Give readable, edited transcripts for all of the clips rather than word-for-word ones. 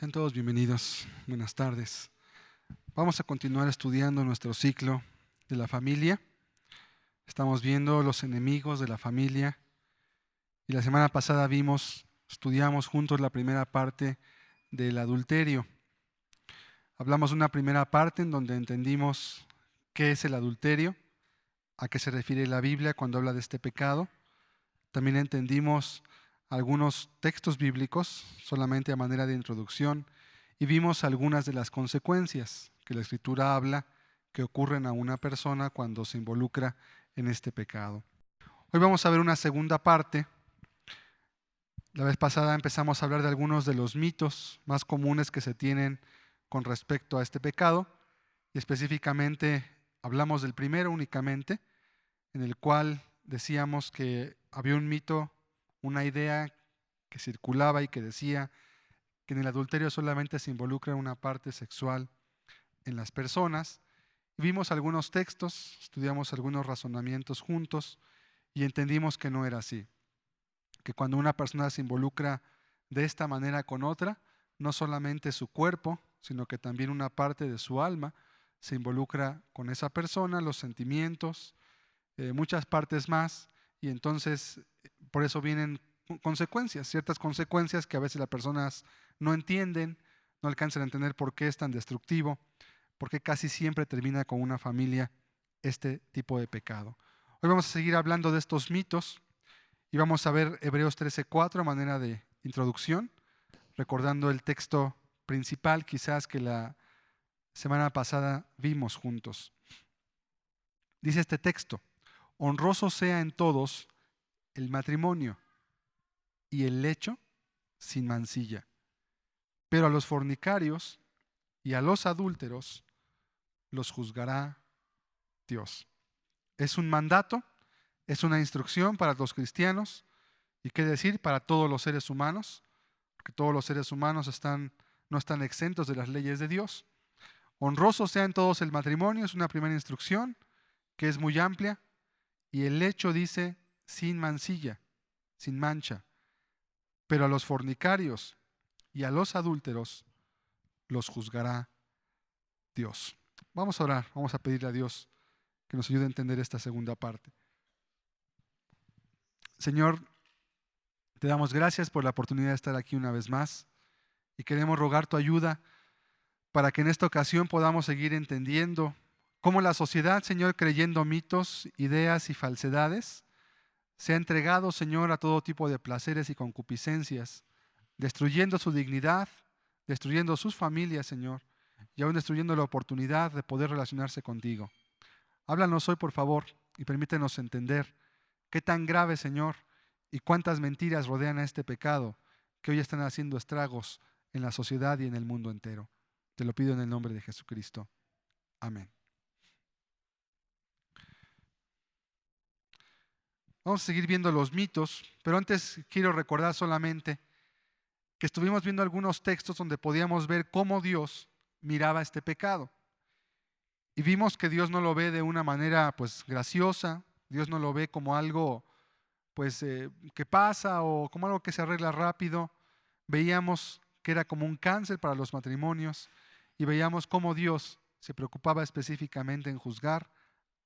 Sean todos bienvenidos. Buenas tardes. Vamos a continuar estudiando nuestro ciclo de la familia. Estamos viendo los enemigos de la familia. Y la semana pasada estudiamos juntos la primera parte del adulterio. Hablamos de una primera parte en donde entendimos qué es el adulterio, a qué se refiere la Biblia cuando habla de este pecado. También entendimos algunos textos bíblicos, solamente a manera de introducción, y vimos algunas de las consecuencias que la Escritura habla que ocurren a una persona cuando se involucra en este pecado. Hoy vamos a ver una segunda parte. La vez pasada empezamos a hablar de algunos de los mitos más comunes que se tienen con respecto a este pecado, y específicamente hablamos del primero únicamente, en el cual decíamos que había un mito, una idea que circulaba y que decía que en el adulterio solamente se involucra una parte sexual en las personas. Vimos algunos textos, estudiamos algunos razonamientos juntos y entendimos que no era así. Que cuando una persona se involucra de esta manera con otra, no solamente su cuerpo, sino que también una parte de su alma se involucra con esa persona, los sentimientos, muchas partes más, y entonces por eso vienen consecuencias, ciertas consecuencias que a veces las personas no entienden, no alcanzan a entender por qué es tan destructivo, porque casi siempre termina con una familia este tipo de pecado. Hoy vamos a seguir hablando de estos mitos y vamos a ver Hebreos 13:4 a manera de introducción, recordando el texto principal quizás que la semana pasada vimos juntos. Dice este texto: honroso sea en todos el matrimonio y el lecho sin mancilla, pero a los fornicarios y a los adúlteros los juzgará Dios. Es un mandato, es una instrucción para los cristianos y qué decir para todos los seres humanos, porque todos los seres humanos no están exentos de las leyes de Dios. Honroso sea en todos el matrimonio, es una primera instrucción que es muy amplia, y el lecho dice sin mancilla, sin mancha, pero a los fornicarios y a los adúlteros los juzgará Dios. Vamos a orar, vamos a pedirle a Dios que nos ayude a entender esta segunda parte. Señor, te damos gracias por la oportunidad de estar aquí una vez más y queremos rogar tu ayuda para que en esta ocasión podamos seguir entendiendo cómo la sociedad, Señor, creyendo mitos, ideas y falsedades, se ha entregado, Señor, a todo tipo de placeres y concupiscencias, destruyendo su dignidad, destruyendo sus familias, Señor, y aún destruyendo la oportunidad de poder relacionarse contigo. Háblanos hoy, por favor, y permítenos entender qué tan grave, Señor, y cuántas mentiras rodean a este pecado que hoy están haciendo estragos en la sociedad y en el mundo entero. Te lo pido en el nombre de Jesucristo. Amén. Vamos a seguir viendo los mitos, pero antes quiero recordar solamente que estuvimos viendo algunos textos donde podíamos ver cómo Dios miraba este pecado. Y vimos que Dios no lo ve de una manera graciosa, Dios no lo ve como algo que pasa o como algo que se arregla rápido. Veíamos que era como un cáncer para los matrimonios y veíamos cómo Dios se preocupaba específicamente en juzgar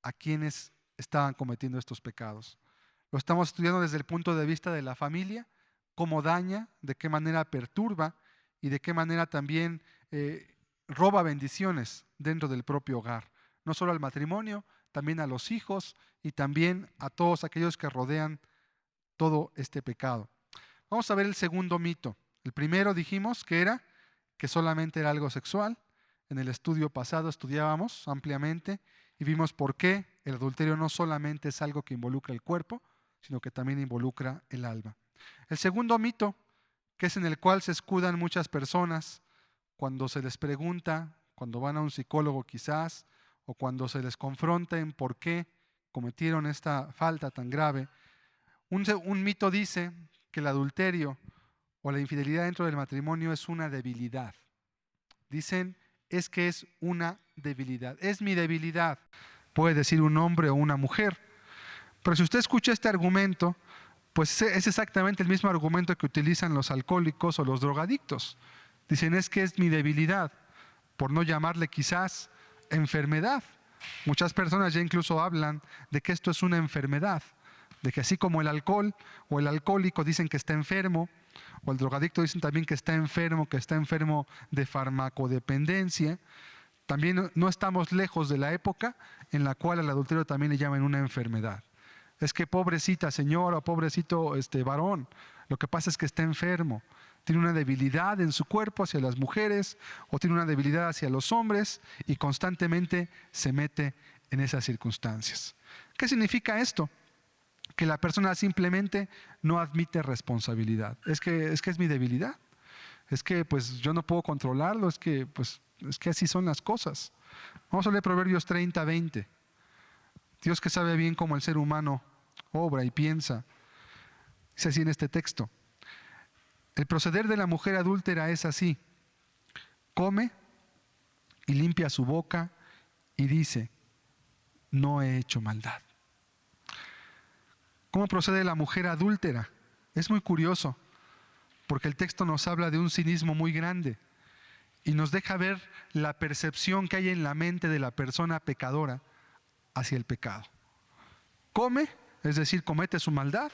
a quienes estaban cometiendo estos pecados. Lo estamos estudiando desde el punto de vista de la familia, cómo daña, de qué manera perturba y de qué manera también roba bendiciones dentro del propio hogar. No solo al matrimonio, también a los hijos y también a todos aquellos que rodean todo este pecado. Vamos a ver el segundo mito. El primero dijimos que era que solamente era algo sexual. En el estudio pasado estudiábamos ampliamente y vimos por qué el adulterio no solamente es algo que involucra el cuerpo, sino que también involucra el alma. El segundo mito, que es en el cual se escudan muchas personas cuando se les pregunta, cuando van a un psicólogo quizás, o cuando se les confronta en por qué cometieron esta falta tan grave. Un mito dice que el adulterio o la infidelidad dentro del matrimonio es una debilidad. Dicen, es que es una debilidad. Es mi debilidad, puede decir un hombre o una mujer. Pero si usted escucha este argumento, pues es exactamente el mismo argumento que utilizan los alcohólicos o los drogadictos. Dicen, es que es mi debilidad, por no llamarle quizás enfermedad. Muchas personas ya incluso hablan de que esto es una enfermedad, de que así como el alcohol o el alcohólico dicen que está enfermo, o el drogadicto dicen también que está enfermo de farmacodependencia, también no estamos lejos de la época en la cual al adulterio también le llaman una enfermedad. Es que pobrecita señora o pobrecito varón, lo que pasa es que está enfermo, tiene una debilidad en su cuerpo hacia las mujeres o tiene una debilidad hacia los hombres y constantemente se mete en esas circunstancias. ¿Qué significa esto? Que la persona simplemente no admite responsabilidad. Es que es mi debilidad. Es que pues yo no puedo controlarlo, es que así son las cosas. Vamos a leer Proverbios 30:20. Dios, que sabe bien cómo el ser humano obra y piensa, dice así en este texto: el proceder de la mujer adúltera es así: come y limpia su boca y dice, no he hecho maldad. ¿Cómo procede la mujer adúltera? Es muy curioso, porque el texto nos habla de un cinismo muy grande y nos deja ver la percepción que hay en la mente de la persona pecadora hacia el pecado. Come, es decir, comete su maldad,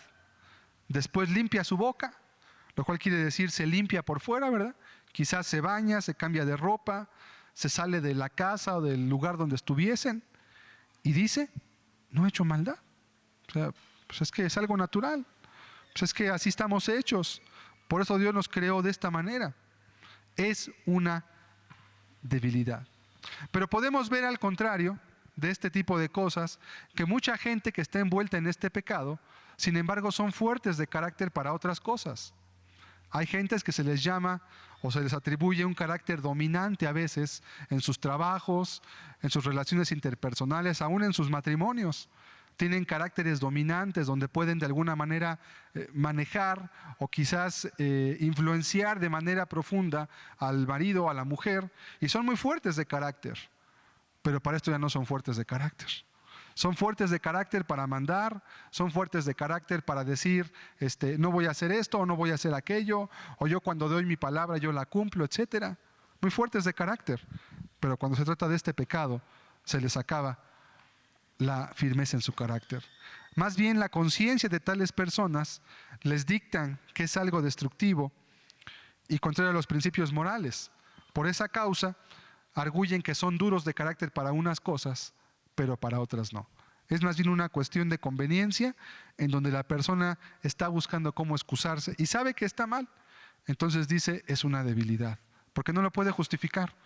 después limpia su boca, lo cual quiere decir se limpia por fuera, ¿verdad? Quizás se baña, se cambia de ropa, se sale de la casa o del lugar donde estuviesen y dice, no he hecho maldad. O sea, pues es que es algo natural, pues es que así estamos hechos, por eso Dios nos creó de esta manera. Es una debilidad. Pero podemos ver al contrario de este tipo de cosas, que mucha gente que está envuelta en este pecado, sin embargo son fuertes de carácter para otras cosas. Hay gentes que se les llama o se les atribuye un carácter dominante a veces en sus trabajos, en sus relaciones interpersonales, aún en sus matrimonios. Tienen caracteres dominantes donde pueden de alguna manera manejar o quizás influenciar de manera profunda al marido o a la mujer, y son muy fuertes de carácter, pero para esto ya no son fuertes de carácter. Son fuertes de carácter para mandar, son fuertes de carácter para decir, no voy a hacer esto o no voy a hacer aquello, o yo cuando doy mi palabra yo la cumplo, etcétera. Muy fuertes de carácter, pero cuando se trata de este pecado se les acaba la firmeza en su carácter. Más bien la conciencia de tales personas les dictan que es algo destructivo y contrario a los principios morales. Por esa causa arguyen que son duros de carácter para unas cosas, pero para otras no. Es más bien una cuestión de conveniencia en donde la persona está buscando cómo excusarse y sabe que está mal. Entonces dice, es una debilidad, porque no lo puede justificar.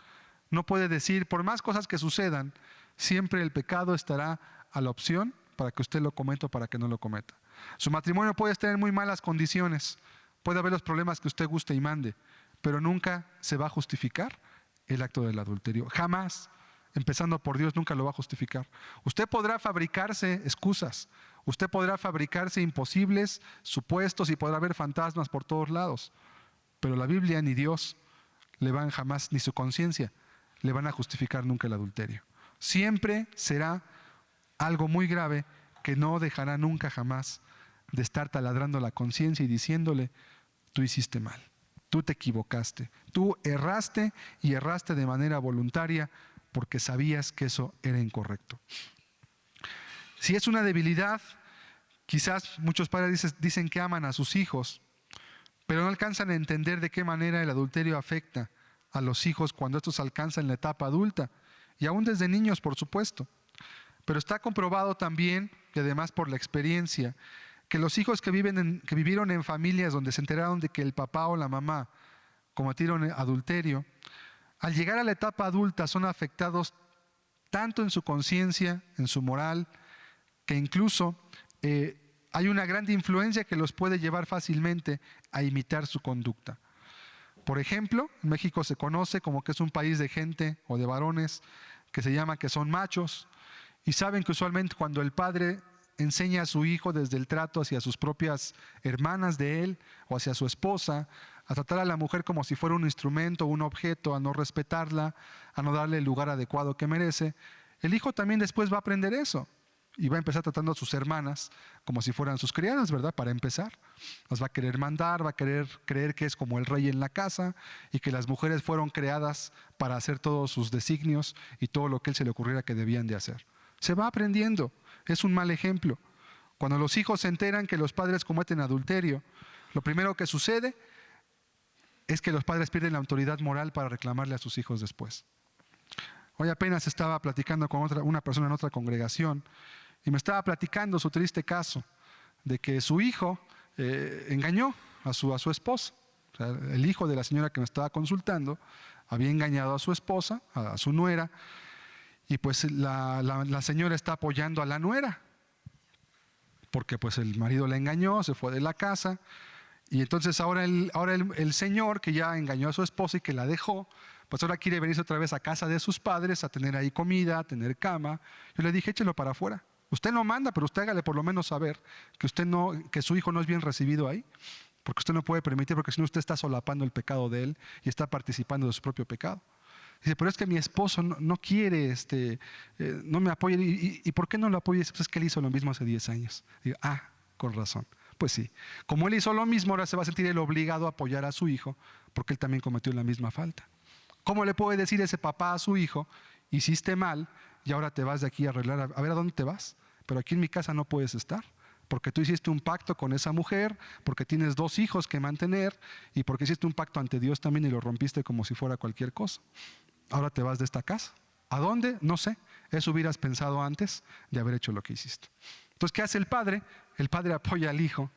No puede decir, por más cosas que sucedan, siempre el pecado estará a la opción para que usted lo cometa o para que no lo cometa. Su matrimonio puede estar en muy malas condiciones, puede haber los problemas que usted guste y mande, pero nunca se va a justificar el acto del adulterio. Jamás, empezando por Dios, nunca lo va a justificar. Usted podrá fabricarse excusas, usted podrá fabricarse imposibles supuestos y podrá haber fantasmas por todos lados, pero la Biblia ni Dios le van jamás, ni su conciencia, le van a justificar nunca el adulterio. Siempre será algo muy grave que no dejará nunca jamás de estar taladrando la conciencia y diciéndole, tú hiciste mal, tú te equivocaste, tú erraste y erraste de manera voluntaria porque sabías que eso era incorrecto. Si es una debilidad, quizás muchos padres dicen que aman a sus hijos, pero no alcanzan a entender de qué manera el adulterio afecta a los hijos cuando estos alcanzan la etapa adulta, y aún desde niños, por supuesto. Pero está comprobado también, y además por la experiencia, que los hijos que vivieron en familias donde se enteraron de que el papá o la mamá cometieron adulterio, al llegar a la etapa adulta son afectados tanto en su conciencia, en su moral, que incluso hay una gran influencia que los puede llevar fácilmente a imitar su conducta. Por ejemplo, en México se conoce como que es un país de gente o de varones que se llama que son machos, y saben que usualmente cuando el padre enseña a su hijo desde el trato hacia sus propias hermanas de él o hacia su esposa, a tratar a la mujer como si fuera un instrumento, un objeto, a no respetarla, a no darle el lugar adecuado que merece, el hijo también después va a aprender eso. Y va a empezar tratando a sus hermanas como si fueran sus criadas, ¿verdad? Para empezar. Las va a querer mandar, va a querer creer que es como el rey en la casa y que las mujeres fueron creadas para hacer todos sus designios y todo lo que él se le ocurriera que debían de hacer. Se va aprendiendo. Es un mal ejemplo. Cuando los hijos se enteran que los padres cometen adulterio, lo primero que sucede es que los padres pierden la autoridad moral para reclamarle a sus hijos después. Hoy apenas estaba platicando con una persona en otra congregación y me estaba platicando su triste caso de que su hijo engañó a su esposa. O sea, el hijo de la señora que me estaba consultando había engañado a su esposa, a su nuera, y pues la señora está apoyando a la nuera, porque pues el marido la engañó, se fue de la casa, y entonces ahora el señor que ya engañó a su esposa y que la dejó, pues ahora quiere venirse otra vez a casa de sus padres, a tener ahí comida, a tener cama. Yo le dije, échelo para afuera. Usted no manda, pero usted hágale por lo menos saber que su hijo no es bien recibido ahí, porque usted no puede permitir, porque si no usted está solapando el pecado de él y está participando de su propio pecado. Dice, pero es que mi esposo no quiere, no me apoya. ¿Y por qué no lo apoya? Pues es que él hizo lo mismo hace 10 años. Digo, con razón. Pues sí, como él hizo lo mismo, ahora se va a sentir él obligado a apoyar a su hijo, porque él también cometió la misma falta. ¿Cómo le puede decir ese papá a su hijo, hiciste mal y ahora te vas de aquí a arreglar? A ver, ¿a dónde te vas? Pero aquí en mi casa no puedes estar, porque tú hiciste un pacto con esa mujer, porque tienes 2 hijos que mantener y porque hiciste un pacto ante Dios también y lo rompiste como si fuera cualquier cosa. Ahora te vas de esta casa. ¿A dónde? No sé. Eso hubieras pensado antes de haber hecho lo que hiciste. Entonces, ¿qué hace el padre? El padre apoya al hijo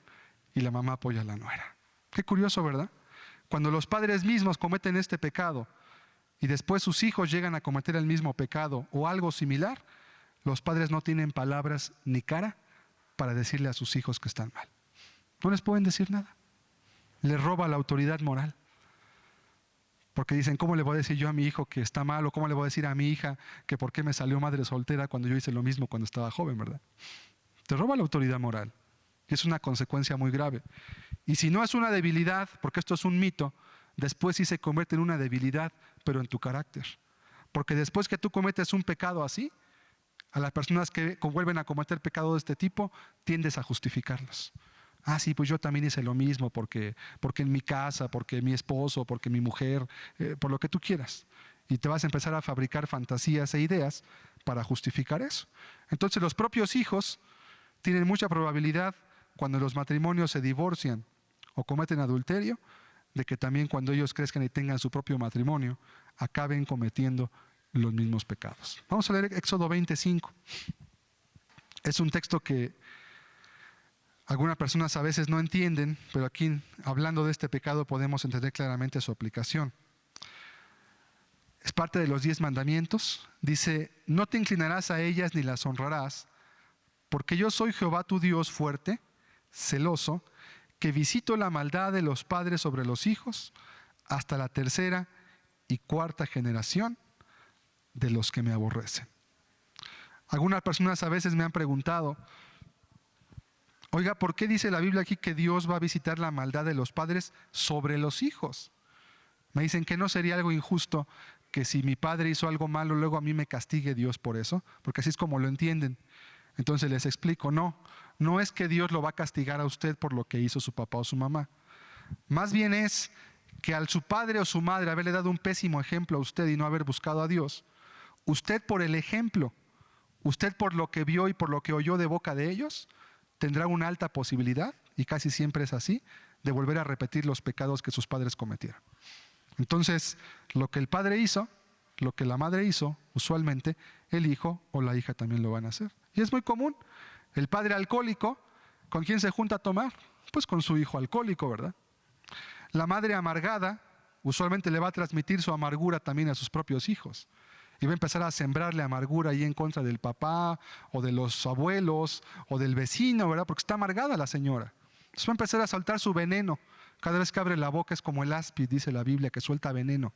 y la mamá apoya a la nuera. Qué curioso, ¿verdad? Cuando los padres mismos cometen este pecado y después sus hijos llegan a cometer el mismo pecado o algo similar, los padres no tienen palabras ni cara para decirle a sus hijos que están mal. No les pueden decir nada. Les roba la autoridad moral. Porque dicen, ¿cómo le voy a decir yo a mi hijo que está mal? O ¿cómo le voy a decir a mi hija que por qué me salió madre soltera cuando yo hice lo mismo cuando estaba joven, ¿verdad? Te roba la autoridad moral. Y es una consecuencia muy grave. Y si no es una debilidad, porque esto es un mito, después sí se convierte en una debilidad, pero en tu carácter. Porque después que tú cometes un pecado así, a las personas que vuelven a cometer pecado de este tipo, tiendes a justificarlos. Sí, pues yo también hice lo mismo porque en mi casa, porque mi esposo, porque mi mujer, por lo que tú quieras. Y te vas a empezar a fabricar fantasías e ideas para justificar eso. Entonces los propios hijos tienen mucha probabilidad, cuando los matrimonios se divorcian o cometen adulterio, de que también cuando ellos crezcan y tengan su propio matrimonio, acaben cometiendo los mismos pecados. Vamos a leer Éxodo 25. Es un texto que algunas personas a veces no entienden, pero aquí, hablando de este pecado, podemos entender claramente su aplicación. Es parte de los 10 mandamientos. Dice, no te inclinarás a ellas ni las honrarás, porque yo soy Jehová tu Dios fuerte, celoso, que visito la maldad de los padres sobre los hijos hasta la 3ª y 4ª generación de los que me aborrecen. Algunas personas a veces me han preguntado, oiga, ¿por qué dice la Biblia aquí que Dios va a visitar la maldad de los padres sobre los hijos? Me dicen que no sería algo injusto que si mi padre hizo algo malo, luego a mí me castigue Dios por eso, porque así es como lo entienden. Entonces les explico, no es que Dios lo va a castigar a usted por lo que hizo su papá o su mamá. Más bien es que al su padre o su madre haberle dado un pésimo ejemplo a usted y no haber buscado a Dios, usted por el ejemplo, usted por lo que vio y por lo que oyó de boca de ellos, tendrá una alta posibilidad, y casi siempre es así, de volver a repetir los pecados que sus padres cometieron. Entonces, lo que el padre hizo, lo que la madre hizo, usualmente el hijo o la hija también lo van a hacer. Y es muy común. El padre alcohólico, ¿con quién se junta a tomar? Pues con su hijo alcohólico, ¿verdad? La madre amargada, usualmente le va a transmitir su amargura también a sus propios hijos. Y va a empezar a sembrarle amargura ahí en contra del papá, o de los abuelos, o del vecino, ¿verdad? Porque está amargada la señora. Entonces va a empezar a soltar su veneno. Cada vez que abre la boca es como el áspid, dice la Biblia, que suelta veneno.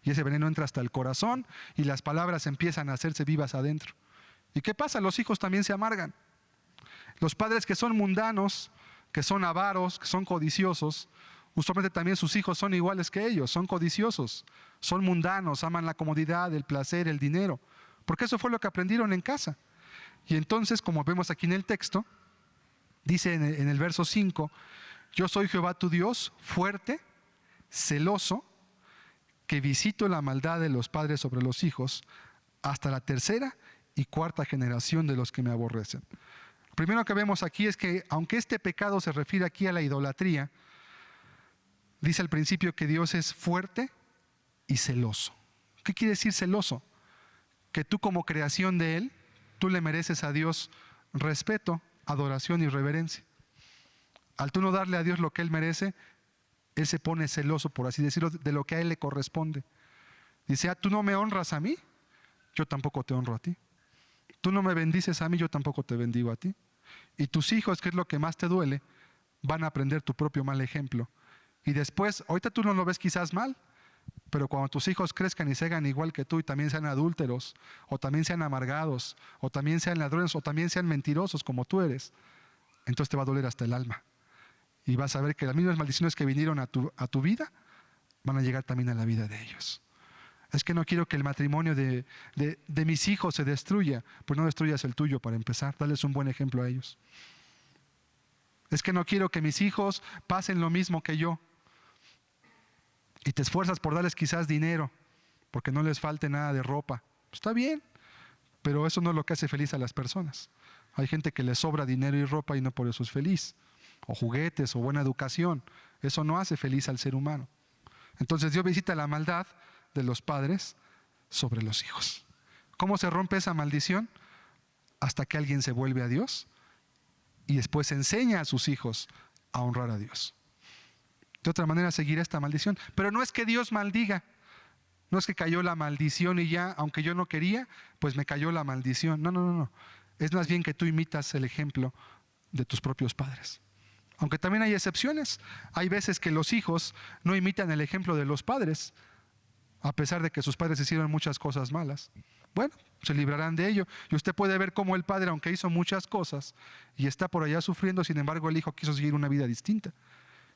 Y ese veneno entra hasta el corazón y las palabras empiezan a hacerse vivas adentro. ¿Y qué pasa? Los hijos también se amargan. Los padres que son mundanos, que son avaros, que son codiciosos, usualmente también sus hijos son iguales que ellos, son codiciosos, son mundanos, aman la comodidad, el placer, el dinero, porque eso fue lo que aprendieron en casa. Y entonces, como vemos aquí en el texto, dice en el verso 5, yo soy Jehová tu Dios, fuerte, celoso, que visito la maldad de los padres sobre los hijos, hasta la tercera y cuarta generación de los que me aborrecen. Lo primero que vemos aquí es que, aunque este pecado se refiere aquí a la idolatría, dice al principio que Dios es fuerte y celoso. ¿Qué quiere decir celoso? Que tú, como creación de Él, tú le mereces a Dios respeto, adoración y reverencia. Al tú no darle a Dios lo que Él merece, Él se pone celoso, por así decirlo, de lo que a Él le corresponde. Dice, tú no me honras a mí, yo tampoco te honro a ti. Tú no me bendices a mí, yo tampoco te bendigo a ti. Y tus hijos, que es lo que más te duele, van a aprender tu propio mal ejemplo. Y después, ahorita tú no lo ves quizás mal, pero cuando tus hijos crezcan y se hagan igual que tú y también sean adúlteros, o también sean amargados, o también sean ladrones, o también sean mentirosos como tú eres, entonces te va a doler hasta el alma. Y vas a ver que las mismas maldiciones que vinieron a tu vida van a llegar también a la vida de ellos. Es que no quiero que el matrimonio de mis hijos se destruya. Pues no destruyas el tuyo para empezar. Dales un buen ejemplo a ellos. Es que no quiero que mis hijos pasen lo mismo que yo. Y te esfuerzas por darles quizás dinero, porque no les falte nada de ropa. Está bien, pero eso no es lo que hace feliz a las personas. Hay gente que les sobra dinero y ropa y no por eso es feliz. O juguetes, o buena educación. Eso no hace feliz al ser humano. Entonces Dios visita la maldad de los padres sobre los hijos. ¿Cómo se rompe esa maldición? Hasta que alguien se vuelve a Dios y después enseña a sus hijos a honrar a Dios. De otra manera seguirá esta maldición. Pero no es que Dios maldiga. No es que cayó la maldición y ya, aunque yo no quería, pues me cayó la maldición. No. Es más bien que tú imitas el ejemplo de tus propios padres. Aunque también hay excepciones. Hay veces que los hijos no imitan el ejemplo de los padres, a pesar de que sus padres hicieron muchas cosas malas. Bueno, se librarán de ello. Y usted puede ver cómo el padre, aunque hizo muchas cosas y está por allá sufriendo, sin embargo el hijo quiso seguir una vida distinta.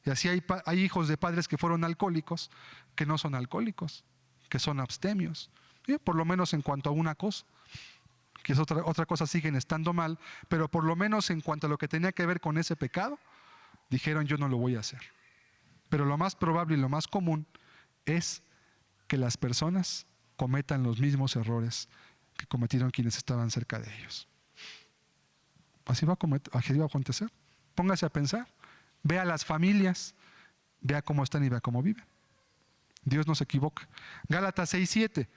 Y así hay hijos de padres que fueron alcohólicos, que no son alcohólicos, que son abstemios. Por lo menos en cuanto a una cosa. Que es otra cosa, siguen estando mal, pero por lo menos en cuanto a lo que tenía que ver con ese pecado, dijeron yo no lo voy a hacer. Pero lo más probable y lo más común es que las personas cometan los mismos errores que cometieron quienes estaban cerca de ellos. Así va a acontecer. Póngase a pensar. Vea las familias, vea cómo están y vea cómo viven. Dios no se equivoca. Gálatas 6:7.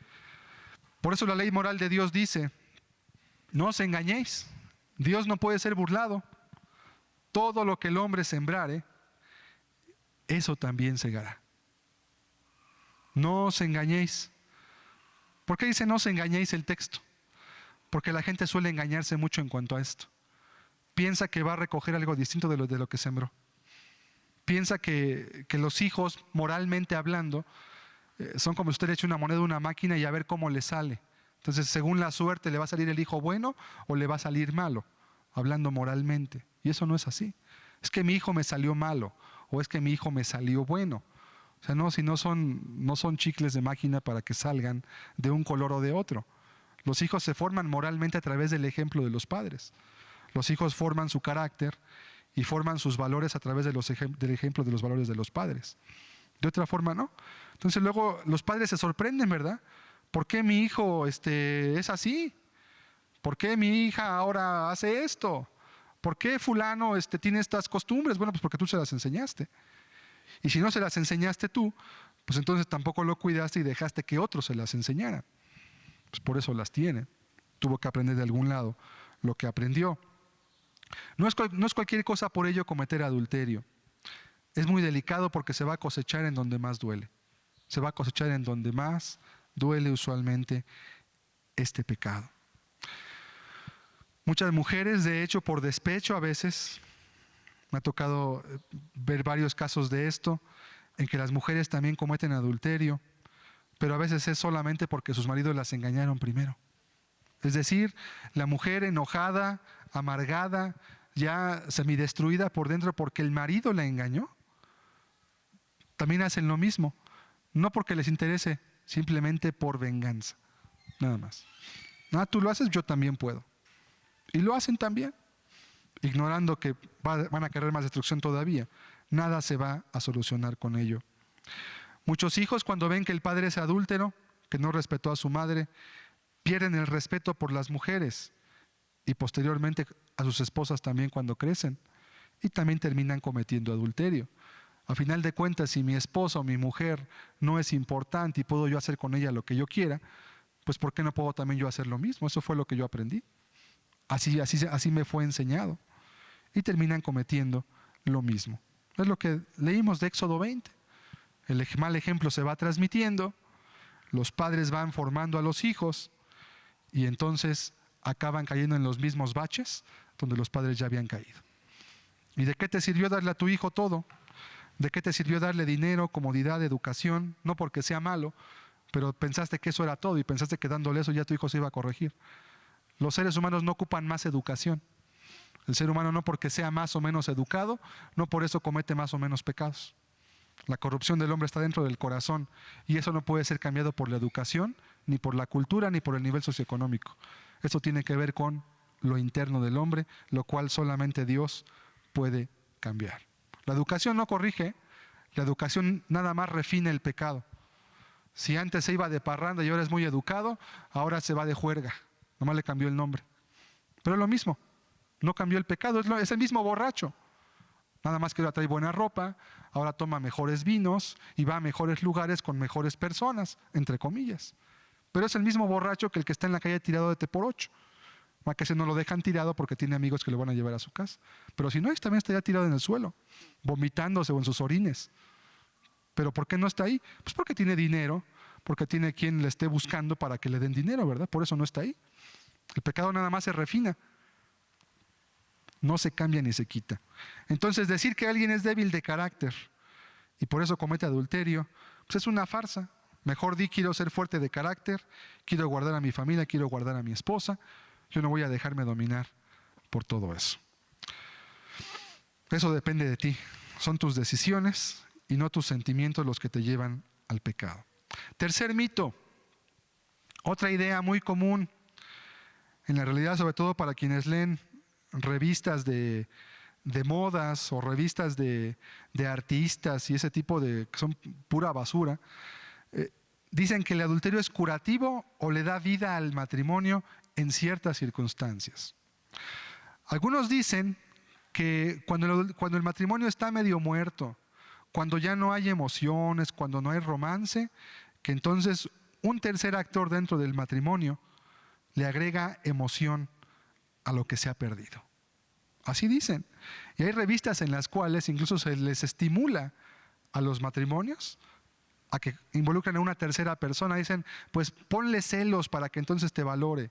Por eso la ley moral de Dios dice, no os engañéis, Dios no puede ser burlado. Todo lo que el hombre sembrare, eso también segará. No os engañéis. ¿Por qué dice no os engañéis el texto? Porque la gente suele engañarse mucho en cuanto a esto. Piensa que va a recoger algo distinto de lo que sembró. Piensa que los hijos, moralmente hablando, son como si usted le eche una moneda a una máquina y a ver cómo le sale. Entonces, según la suerte, ¿le va a salir el hijo bueno o le va a salir malo? Hablando moralmente. Y eso no es así. Es que mi hijo me salió malo o es que mi hijo me salió bueno. O sea, no, si no son chicles de máquina para que salgan de un color o de otro. Los hijos se forman moralmente a través del ejemplo de los padres. Los hijos forman su carácter y forman sus valores a través del ejemplo de los valores de los padres. De otra forma, no. Entonces luego los padres se sorprenden, ¿verdad? ¿Por qué mi hijo es así? ¿Por qué mi hija ahora hace esto? ¿Por qué fulano tiene estas costumbres? Bueno, pues porque tú se las enseñaste. Y si no se las enseñaste tú, pues entonces tampoco lo cuidaste y dejaste que otros se las enseñaran. Pues por eso las tiene. Tuvo que aprender de algún lado lo que aprendió. No es cualquier cosa por ello cometer adulterio. Es muy delicado porque se va a cosechar en donde más duele. Se va a cosechar en donde más duele usualmente este pecado. Muchas mujeres, de hecho, por despecho a veces, me ha tocado ver varios casos de esto, en que las mujeres también cometen adulterio, pero a veces es solamente porque sus maridos las engañaron primero. Es decir, la mujer enojada, amargada, ya semidestruida por dentro porque el marido la engañó, también hacen lo mismo, no porque les interese, simplemente por venganza, nada más. Tú lo haces, yo también puedo. Y lo hacen también, ignorando que van a querer más destrucción todavía. Nada se va a solucionar con ello. Muchos hijos, cuando ven que el padre es adúltero, que no respetó a su madre, pierden el respeto por las mujeres y posteriormente a sus esposas también cuando crecen, y también terminan cometiendo adulterio. A final de cuentas, si mi esposa o mi mujer no es importante y puedo yo hacer con ella lo que yo quiera, pues ¿por qué no puedo también yo hacer lo mismo? Eso fue lo que yo aprendí. Así me fue enseñado. Y terminan cometiendo lo mismo. Es lo que leímos de Éxodo 20. El mal ejemplo se va transmitiendo, los padres van formando a los hijos y entonces acaban cayendo en los mismos baches donde los padres ya habían caído. ¿Y de qué te sirvió darle a tu hijo todo? ¿De qué te sirvió darle dinero, comodidad, educación? No porque sea malo, pero pensaste que eso era todo y pensaste que dándole eso ya tu hijo se iba a corregir. Los seres humanos no ocupan más educación. El ser humano no porque sea más o menos educado, no por eso comete más o menos pecados. La corrupción del hombre está dentro del corazón y eso no puede ser cambiado por la educación, ni por la cultura, ni por el nivel socioeconómico. Eso tiene que ver con lo interno del hombre, lo cual solamente Dios puede cambiar. La educación no corrige, la educación nada más refina el pecado. Si antes se iba de parranda y ahora es muy educado, ahora se va de juerga. Nomás le cambió el nombre. Pero es lo mismo, no cambió el pecado, es el mismo borracho. Nada más que ahora trae buena ropa, ahora toma mejores vinos y va a mejores lugares con mejores personas, entre comillas. Pero es el mismo borracho que el que está en la calle tirado de por 8. Más que ese no lo dejan tirado porque tiene amigos que lo van a llevar a su casa. Pero si no, también estaría tirado en el suelo, vomitándose o en sus orines. ¿Pero por qué no está ahí? Pues porque tiene dinero, porque tiene quien le esté buscando para que le den dinero, ¿verdad? Por eso no está ahí. El pecado nada más se refina. No se cambia ni se quita. Entonces decir que alguien es débil de carácter y por eso comete adulterio, pues es una farsa. Mejor di, quiero ser fuerte de carácter, quiero guardar a mi familia, quiero guardar a mi esposa. Yo no voy a dejarme dominar por todo eso. Eso depende de ti. Son tus decisiones y no tus sentimientos los que te llevan al pecado. Tercer mito. Otra idea muy común en la realidad, sobre todo para quienes leen revistas de modas o revistas de artistas y ese tipo que son pura basura, dicen que el adulterio es curativo o le da vida al matrimonio en ciertas circunstancias. Algunos dicen que cuando el matrimonio está medio muerto, cuando ya no hay emociones, cuando no hay romance, que entonces un tercer actor dentro del matrimonio le agrega emoción a lo que se ha perdido. Así dicen. Y hay revistas en las cuales incluso se les estimula a los matrimonios a que involucren a una tercera persona. Dicen, pues ponle celos para que entonces te valore.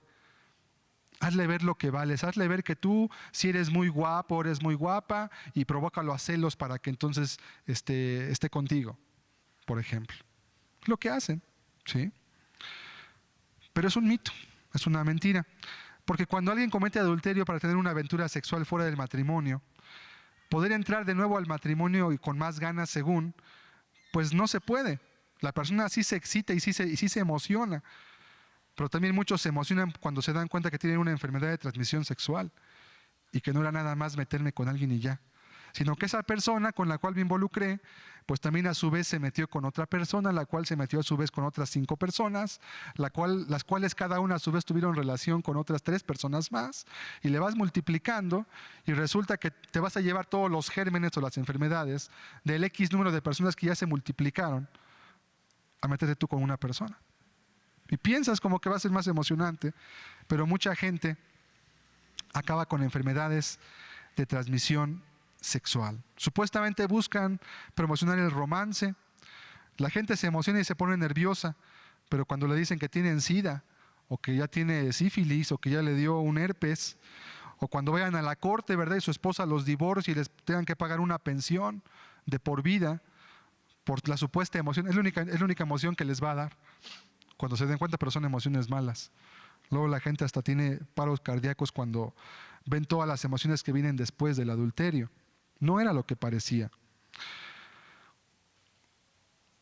Hazle ver lo que vales, hazle ver que tú, si eres muy guapo, eres muy guapa, y provócalo a celos para que entonces esté contigo, por ejemplo. Es lo que hacen, ¿sí? Pero es un mito, es una mentira. Porque cuando alguien comete adulterio para tener una aventura sexual fuera del matrimonio, poder entrar de nuevo al matrimonio y con más ganas según, pues no se puede. La persona sí se excita y sí se emociona. Pero también muchos se emocionan cuando se dan cuenta que tienen una enfermedad de transmisión sexual y que no era nada más meterme con alguien y ya, sino que esa persona con la cual me involucré, pues también a su vez se metió con otra persona, la cual se metió a su vez con otras 5 personas, las cuales cada una a su vez tuvieron relación con otras 3 personas más, y le vas multiplicando y resulta que te vas a llevar todos los gérmenes o las enfermedades del X número de personas que ya se multiplicaron a meterte tú con una persona. Y piensas como que va a ser más emocionante, pero mucha gente acaba con enfermedades de transmisión sexual. Supuestamente buscan promocionar el romance. La gente se emociona y se pone nerviosa, pero cuando le dicen que tienen SIDA, o que ya tiene sífilis, o que ya le dio un herpes, o cuando vayan a la corte, ¿verdad? Y su esposa los divorcia y les tengan que pagar una pensión de por vida por la supuesta emoción, es la única emoción que les va a dar. Cuando se den cuenta, pero son emociones malas. Luego la gente hasta tiene paros cardíacos cuando ven todas las emociones que vienen después del adulterio. No era lo que parecía.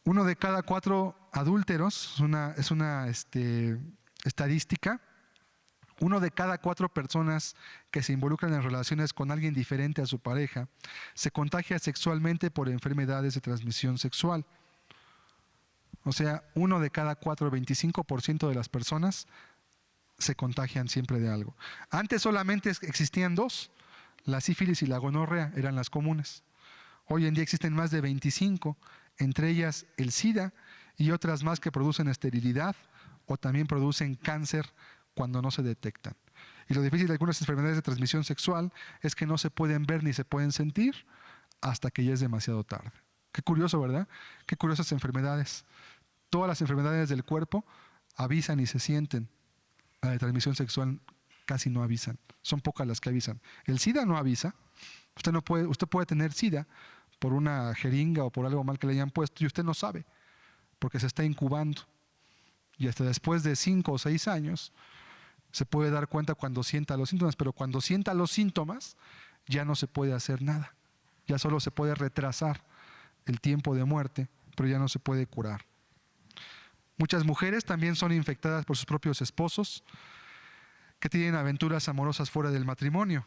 1 de cada 4 adúlteros, es una estadística, 1 de cada 4 personas que se involucran en relaciones con alguien diferente a su pareja se contagia sexualmente por enfermedades de transmisión sexual. O sea, 1 de cada 4, 25% de las personas se contagian siempre de algo. Antes solamente existían 2, la sífilis y la gonorrea eran las comunes. Hoy en día existen más de 25, entre ellas el SIDA y otras más que producen esterilidad o también producen cáncer cuando no se detectan. Y lo difícil de algunas enfermedades de transmisión sexual es que no se pueden ver ni se pueden sentir hasta que ya es demasiado tarde. Qué curioso, ¿verdad? Qué curiosas enfermedades. Todas las enfermedades del cuerpo avisan y se sienten. La de transmisión sexual casi no avisan. Son pocas las que avisan. El SIDA no avisa. Usted puede tener SIDA por una jeringa o por algo mal que le hayan puesto y usted no sabe, porque se está incubando. Y hasta después de 5 o 6 años se puede dar cuenta cuando sienta los síntomas, pero cuando sienta los síntomas ya no se puede hacer nada. Ya solo se puede retrasar el tiempo de muerte, pero ya no se puede curar. Muchas mujeres también son infectadas por sus propios esposos que tienen aventuras amorosas fuera del matrimonio.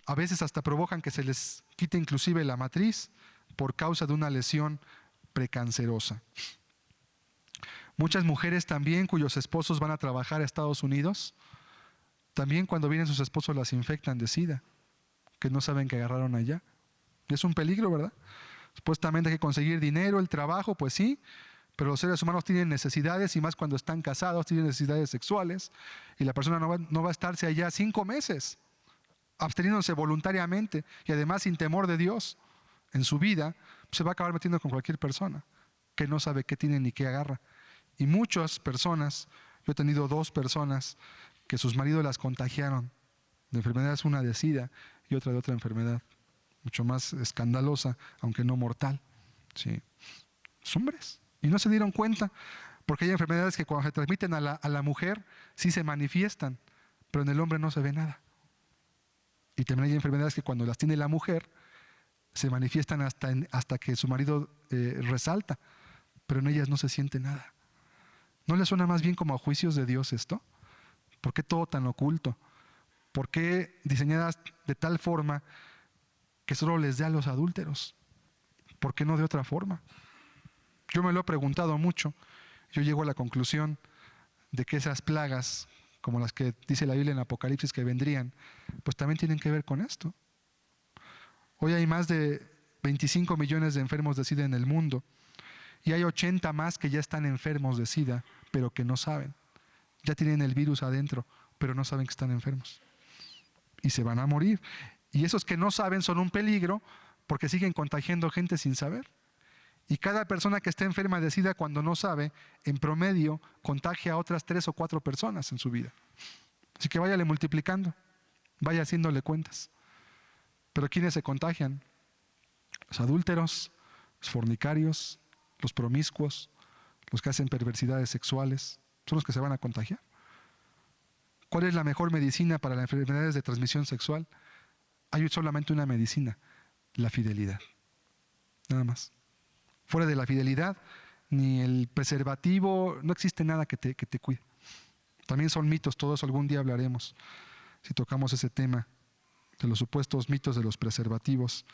A veces hasta provocan que se les quite inclusive la matriz por causa de una lesión precancerosa. Muchas mujeres también cuyos esposos van a trabajar a Estados Unidos, también cuando vienen sus esposos las infectan de SIDA, que no saben que agarraron allá. Y es un peligro, ¿verdad? Supuestamente hay que conseguir dinero, el trabajo, pues sí, pero los seres humanos tienen necesidades y más cuando están casados, tienen necesidades sexuales y la persona no va a estarse allá 5 meses, absteniéndose voluntariamente y además sin temor de Dios en su vida, se va a acabar metiendo con cualquier persona que no sabe qué tiene ni qué agarra. Y muchas personas, yo he tenido 2 personas que sus maridos las contagiaron de enfermedades, una de SIDA y otra de otra enfermedad, mucho más escandalosa, aunque no mortal. Sí. Son hombres. Y no se dieron cuenta, porque hay enfermedades que cuando se transmiten a la mujer sí se manifiestan, pero en el hombre no se ve nada. Y también hay enfermedades que cuando las tiene la mujer se manifiestan hasta que su marido resalta, pero en ellas no se siente nada. ¿No le suena más bien como a juicios de Dios esto? ¿Por qué todo tan oculto? ¿Por qué diseñadas de tal forma que solo les dé a los adúlteros? ¿Por qué no de otra forma? Yo me lo he preguntado mucho. Yo llego a la conclusión de que esas plagas, como las que dice la Biblia en Apocalipsis que vendrían, pues también tienen que ver con esto. Hoy hay más de 25 millones de enfermos de SIDA en el mundo y hay 80 más que ya están enfermos de SIDA, pero que no saben. Ya tienen el virus adentro, pero no saben que están enfermos. Y se van a morir. Y esos que no saben son un peligro porque siguen contagiando gente sin saber. Y cada persona que está enferma de SIDA cuando no sabe, en promedio, contagia a otras 3 o 4 personas en su vida. Así que váyale multiplicando, vaya haciéndole cuentas. Pero ¿quiénes se contagian? Los adúlteros, los fornicarios, los promiscuos, los que hacen perversidades sexuales, son los que se van a contagiar. ¿Cuál es la mejor medicina para las enfermedades de transmisión sexual? Hay solamente una medicina, la fidelidad. Nada más. Fuera de la fidelidad, ni el preservativo, no existe nada que te cuide. También son mitos, todos algún día hablaremos, si tocamos ese tema, de los supuestos mitos de los preservativos,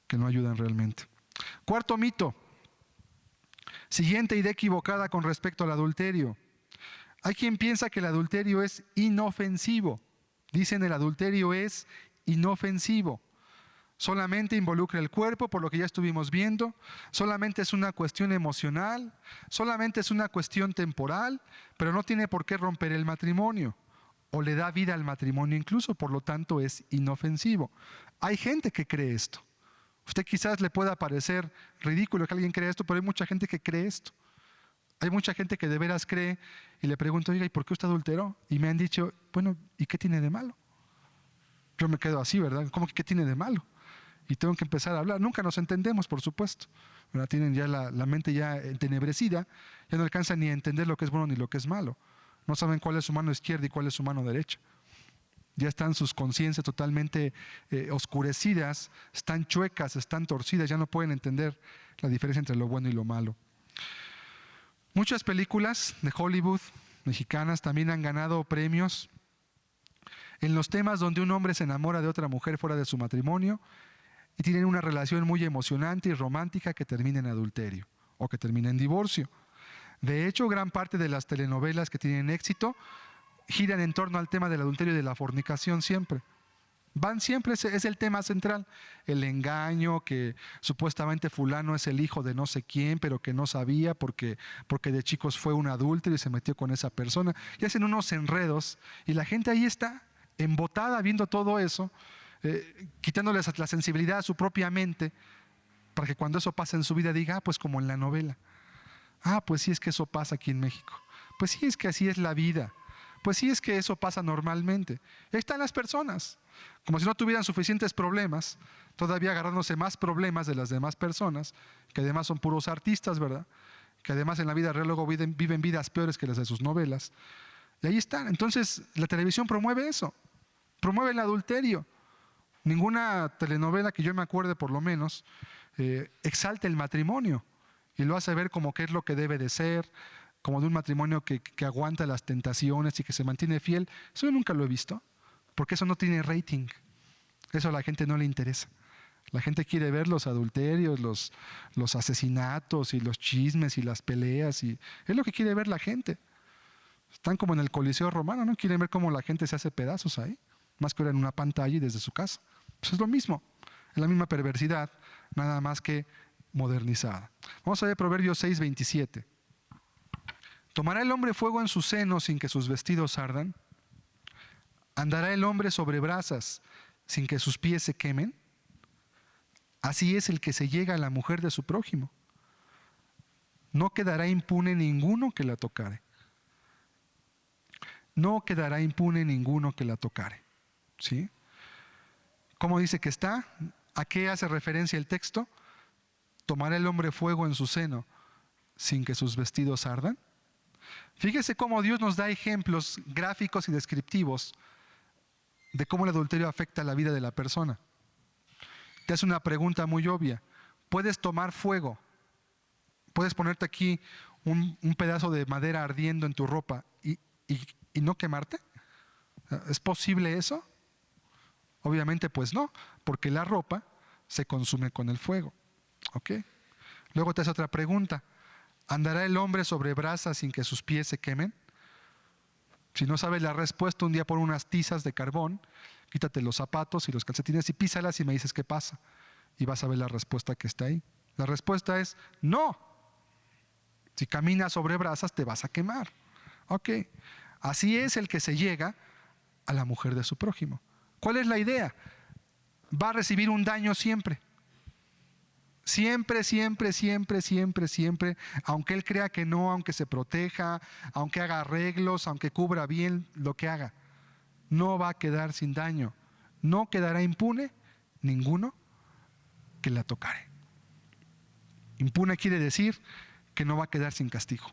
que no ayudan realmente. 4. mito. Siguiente idea equivocada con respecto al adulterio. Hay quien piensa que el adulterio es inofensivo. Dicen el adulterio es inofensivo. Solamente involucra el cuerpo, por lo que ya estuvimos viendo. Solamente es una cuestión emocional. Solamente es una cuestión temporal, pero no tiene por qué romper el matrimonio. O le da vida al matrimonio incluso, por lo tanto es inofensivo. Hay gente que cree esto. Usted quizás le pueda parecer ridículo que alguien crea esto, pero hay mucha gente que cree esto. Hay mucha gente que de veras cree y le pregunto, oiga, ¿y por qué usted adulteró? Y me han dicho, bueno, ¿y qué tiene de malo? Yo me quedo así, ¿verdad? ¿Cómo que qué tiene de malo? Y tengo que empezar a hablar. Nunca nos entendemos, por supuesto. ¿Verdad? Tienen ya la mente ya entenebrecida, ya no alcanzan ni a entender lo que es bueno ni lo que es malo. No saben cuál es su mano izquierda y cuál es su mano derecha. Ya están sus conciencias totalmente oscurecidas, están chuecas, están torcidas, ya no pueden entender la diferencia entre lo bueno y lo malo. Muchas películas de Hollywood, mexicanas, también han ganado premios en los temas donde un hombre se enamora de otra mujer fuera de su matrimonio y tienen una relación muy emocionante y romántica que termina en adulterio o que termina en divorcio. De hecho, gran parte de las telenovelas que tienen éxito giran en torno al tema del adulterio y de la fornicación siempre. Van siempre, es el tema central, el engaño, que supuestamente fulano es el hijo de no sé quién, pero que no sabía porque de chicos fue un adúltero y se metió con esa persona. Y hacen unos enredos y la gente ahí está, embotada viendo todo eso, quitándoles la sensibilidad a su propia mente, para que cuando eso pasa en su vida diga, pues como en la novela. Pues sí es que eso pasa aquí en México. Pues sí es que así es la vida. Pues sí es que eso pasa normalmente. Ahí están las personas, como si no tuvieran suficientes problemas, todavía agarrándose más problemas de las demás personas, que además son puros artistas, ¿verdad? Que además en la vida real luego viven vidas peores que las de sus novelas. Y ahí están. Entonces, la televisión promueve eso, promueve el adulterio. Ninguna telenovela que yo me acuerde, por lo menos, exalta el matrimonio y lo hace ver como que es lo que debe de ser, como de un matrimonio que aguanta las tentaciones y que se mantiene fiel. Eso yo nunca lo he visto, porque eso no tiene rating. Eso a la gente no le interesa. La gente quiere ver los adulterios, los asesinatos y los chismes y las peleas, y es lo que quiere ver la gente. Están como en el Coliseo Romano, ¿no? Quieren ver cómo la gente se hace pedazos ahí, más que ahora en una pantalla y desde su casa. Pues es lo mismo, es la misma perversidad, nada más que modernizada. Vamos a ver Proverbios 6:27. ¿Tomará el hombre fuego en su seno sin que sus vestidos ardan? ¿Andará el hombre sobre brasas sin que sus pies se quemen? Así es el que se llega a la mujer de su prójimo. No quedará impune ninguno que la tocare. No quedará impune ninguno que la tocare. ¿Sí? ¿Cómo dice que está? ¿A qué hace referencia el texto? ¿Tomará el hombre fuego en su seno sin que sus vestidos ardan? Fíjese cómo Dios nos da ejemplos gráficos y descriptivos de cómo el adulterio afecta la vida de la persona. Te hace una pregunta muy obvia. ¿Puedes tomar fuego? ¿Puedes ponerte aquí un pedazo de madera ardiendo en tu ropa y no quemarte? ¿Es posible eso? Obviamente pues no, porque la ropa se consume con el fuego. ¿Ok? Luego te hace otra pregunta. ¿Andará el hombre sobre brasas sin que sus pies se quemen? Si no sabes la respuesta, un día pon unas tizas de carbón, quítate los zapatos y los calcetines y písalas y me dices qué pasa. Y vas a ver la respuesta que está ahí. La respuesta es no. Si caminas sobre brasas te vas a quemar. Ok. Así es el que se llega a la mujer de su prójimo. ¿Cuál es la idea? Va a recibir un daño siempre. Siempre, siempre, siempre, siempre, siempre, aunque él crea que no, aunque se proteja, aunque haga arreglos, aunque cubra bien lo que haga, no va a quedar sin daño. No quedará impune ninguno que la tocare. Impune quiere decir que no va a quedar sin castigo.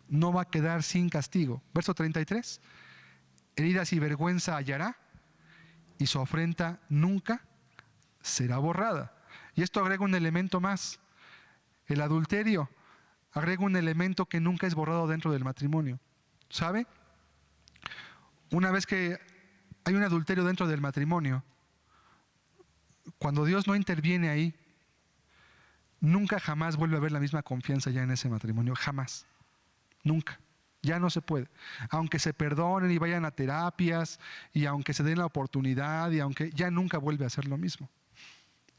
No va a quedar sin castigo. Verso 33. Heridas y vergüenza hallará y su afrenta nunca será borrada. Y esto agrega un elemento más. El adulterio agrega un elemento que nunca es borrado dentro del matrimonio. ¿Sabe? Una vez que hay un adulterio dentro del matrimonio, cuando Dios no interviene ahí, nunca jamás vuelve a haber la misma confianza ya en ese matrimonio. Jamás. Nunca. Ya no se puede. Aunque se perdonen y vayan a terapias, y aunque se den la oportunidad, y aunque ya nunca vuelve a ser lo mismo.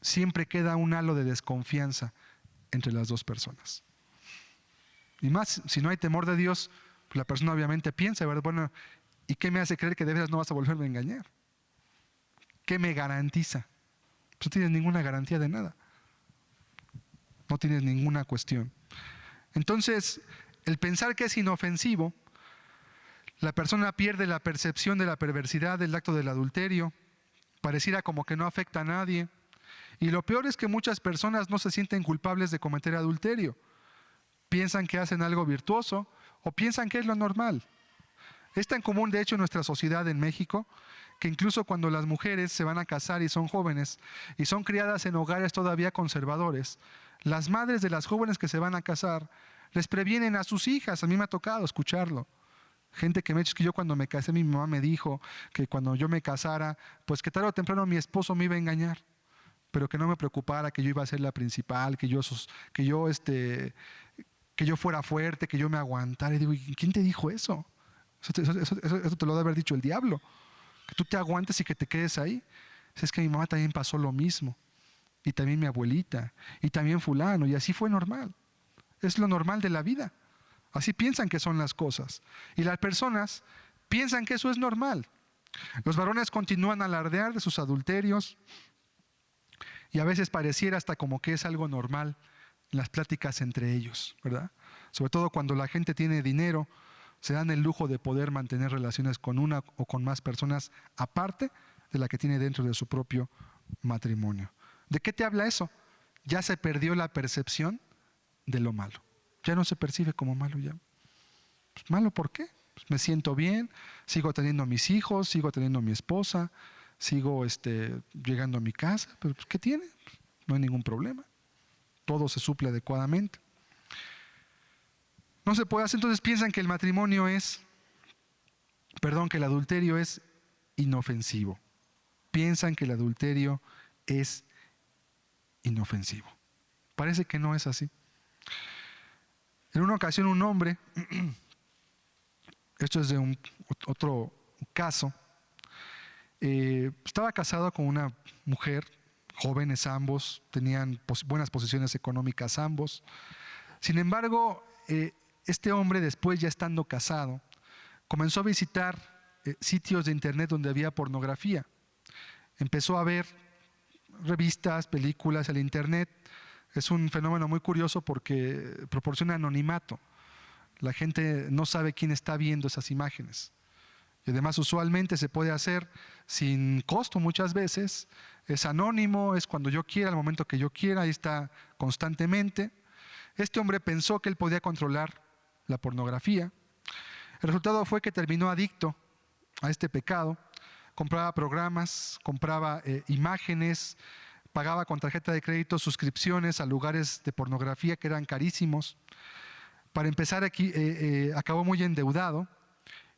Siempre queda un halo de desconfianza entre las dos personas. Y más, si no hay temor de Dios, pues la persona obviamente piensa, ¿verdad? Bueno, ¿y qué me hace creer que de veras no vas a volverme a engañar? ¿Qué me garantiza? Pues no tienes ninguna garantía de nada. No tienes ninguna cuestión. Entonces, el pensar que es inofensivo, la persona pierde la percepción de la perversidad del acto del adulterio, pareciera como que no afecta a nadie. Y lo peor es que muchas personas no se sienten culpables de cometer adulterio. Piensan que hacen algo virtuoso o piensan que es lo normal. Es tan común, de hecho, en nuestra sociedad en México, que incluso cuando las mujeres se van a casar y son jóvenes y son criadas en hogares todavía conservadores, las madres de las jóvenes que se van a casar les previenen a sus hijas. A mí me ha tocado escucharlo. Gente que me ha dicho que yo cuando me casé, mi mamá me dijo que cuando yo me casara, pues que tarde o temprano mi esposo me iba a engañar, pero que no me preocupara, que yo iba a ser la principal, que yo fuera fuerte, que yo me aguantara. Y digo, ¿y quién te dijo eso? Eso te lo debe haber dicho el diablo, que tú te aguantes y que te quedes ahí. Es que mi mamá también pasó lo mismo, y también mi abuelita, y también fulano, y así fue normal. Es lo normal de la vida. Así piensan que son las cosas. Y las personas piensan que eso es normal. Los varones continúan a alardear de sus adulterios y a veces pareciera hasta como que es algo normal en las pláticas entre ellos, ¿verdad? Sobre todo cuando la gente tiene dinero, se dan el lujo de poder mantener relaciones con una o con más personas aparte de la que tiene dentro de su propio matrimonio. ¿De qué te habla eso? Ya se perdió la percepción de lo malo. Ya no se percibe como malo ya. Pues, ¿malo por qué? Pues me siento bien, sigo teniendo a mis hijos, sigo teniendo a mi esposa, sigo llegando a mi casa, pero pues, ¿qué tiene? Pues, no hay ningún problema. Todo se suple adecuadamente. No se puede hacer, entonces piensan que el matrimonio que el adulterio es inofensivo. Piensan que el adulterio es inofensivo. Parece que no es así. En una ocasión un hombre, esto es de otro caso, estaba casado con una mujer, jóvenes ambos, tenían buenas posiciones económicas ambos. Sin embargo, este hombre, después ya estando casado, comenzó a visitar sitios de internet donde había pornografía. Empezó a ver revistas, películas, el internet. Es un fenómeno muy curioso porque proporciona anonimato. La gente no sabe quién está viendo esas imágenes. Y además usualmente se puede hacer sin costo muchas veces. Es anónimo, es cuando yo quiera, al momento que yo quiera, ahí está constantemente. Este hombre pensó que él podía controlar la pornografía. El resultado fue que terminó adicto a este pecado. Compraba programas, compraba imágenes, pagaba con tarjeta de crédito suscripciones a lugares de pornografía que eran carísimos. Para empezar aquí, acabó muy endeudado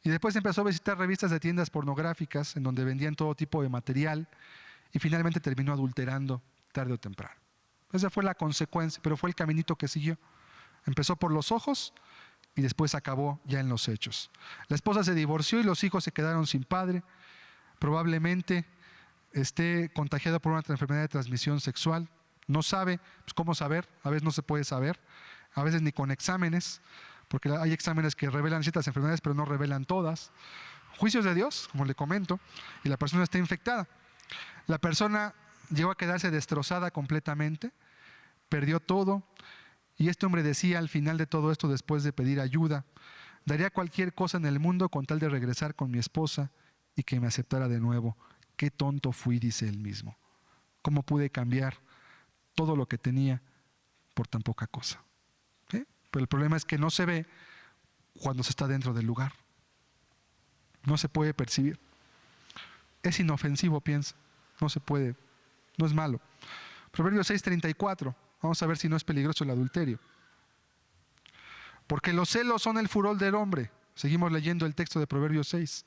y después empezó a visitar revistas de tiendas pornográficas en donde vendían todo tipo de material y finalmente terminó adulterando tarde o temprano. Esa fue la consecuencia, pero fue el caminito que siguió. Empezó por los ojos y después acabó ya en los hechos. La esposa se divorció y los hijos se quedaron sin padre. Probablemente esté contagiado por una enfermedad de transmisión sexual. No sabe pues, cómo saber, a veces no se puede saber, a veces ni con exámenes, porque hay exámenes que revelan ciertas enfermedades pero no revelan todas. Juicios de Dios, como le comento, y la persona está infectada. La persona llegó a quedarse destrozada completamente, perdió todo, y este hombre decía al final de todo esto, después de pedir ayuda, daría cualquier cosa en el mundo con tal de regresar con mi esposa y que me aceptara de nuevo. Qué tonto fui, dice él mismo. ¿Cómo pude cambiar todo lo que tenía por tan poca cosa? ¿Sí? Pero el problema es que no se ve cuando se está dentro del lugar. No se puede percibir. Es inofensivo, piensa. No se puede. No es malo. Proverbios 6:34. Vamos a ver si no es peligroso el adulterio. Porque los celos son el furor del hombre. Seguimos leyendo el texto de Proverbios 6.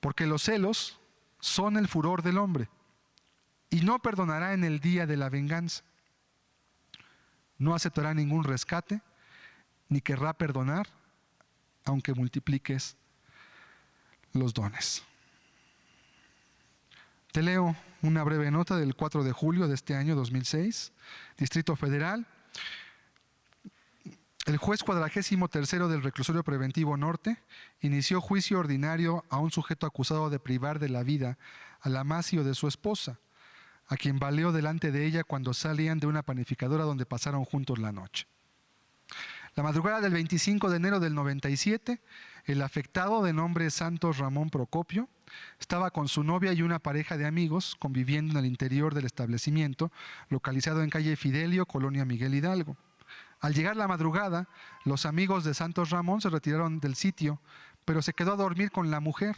Porque los celos son el furor del hombre, y no perdonará en el día de la venganza. No aceptará ningún rescate, ni querrá perdonar, aunque multipliques los dones. Te leo una breve nota del 4 de julio de este año 2006, Distrito Federal. El juez 43º del Reclusorio Preventivo Norte inició juicio ordinario a un sujeto acusado de privar de la vida al amasio de su esposa, a quien baleó delante de ella cuando salían de una panificadora donde pasaron juntos la noche. La madrugada del 25 de enero del 97, el afectado, de nombre Santos Ramón Procopio, estaba con su novia y una pareja de amigos conviviendo en el interior del establecimiento, localizado en calle Fidelio, Colonia Miguel Hidalgo. Al llegar la madrugada, los amigos de Santos Ramón se retiraron del sitio, pero se quedó a dormir con la mujer.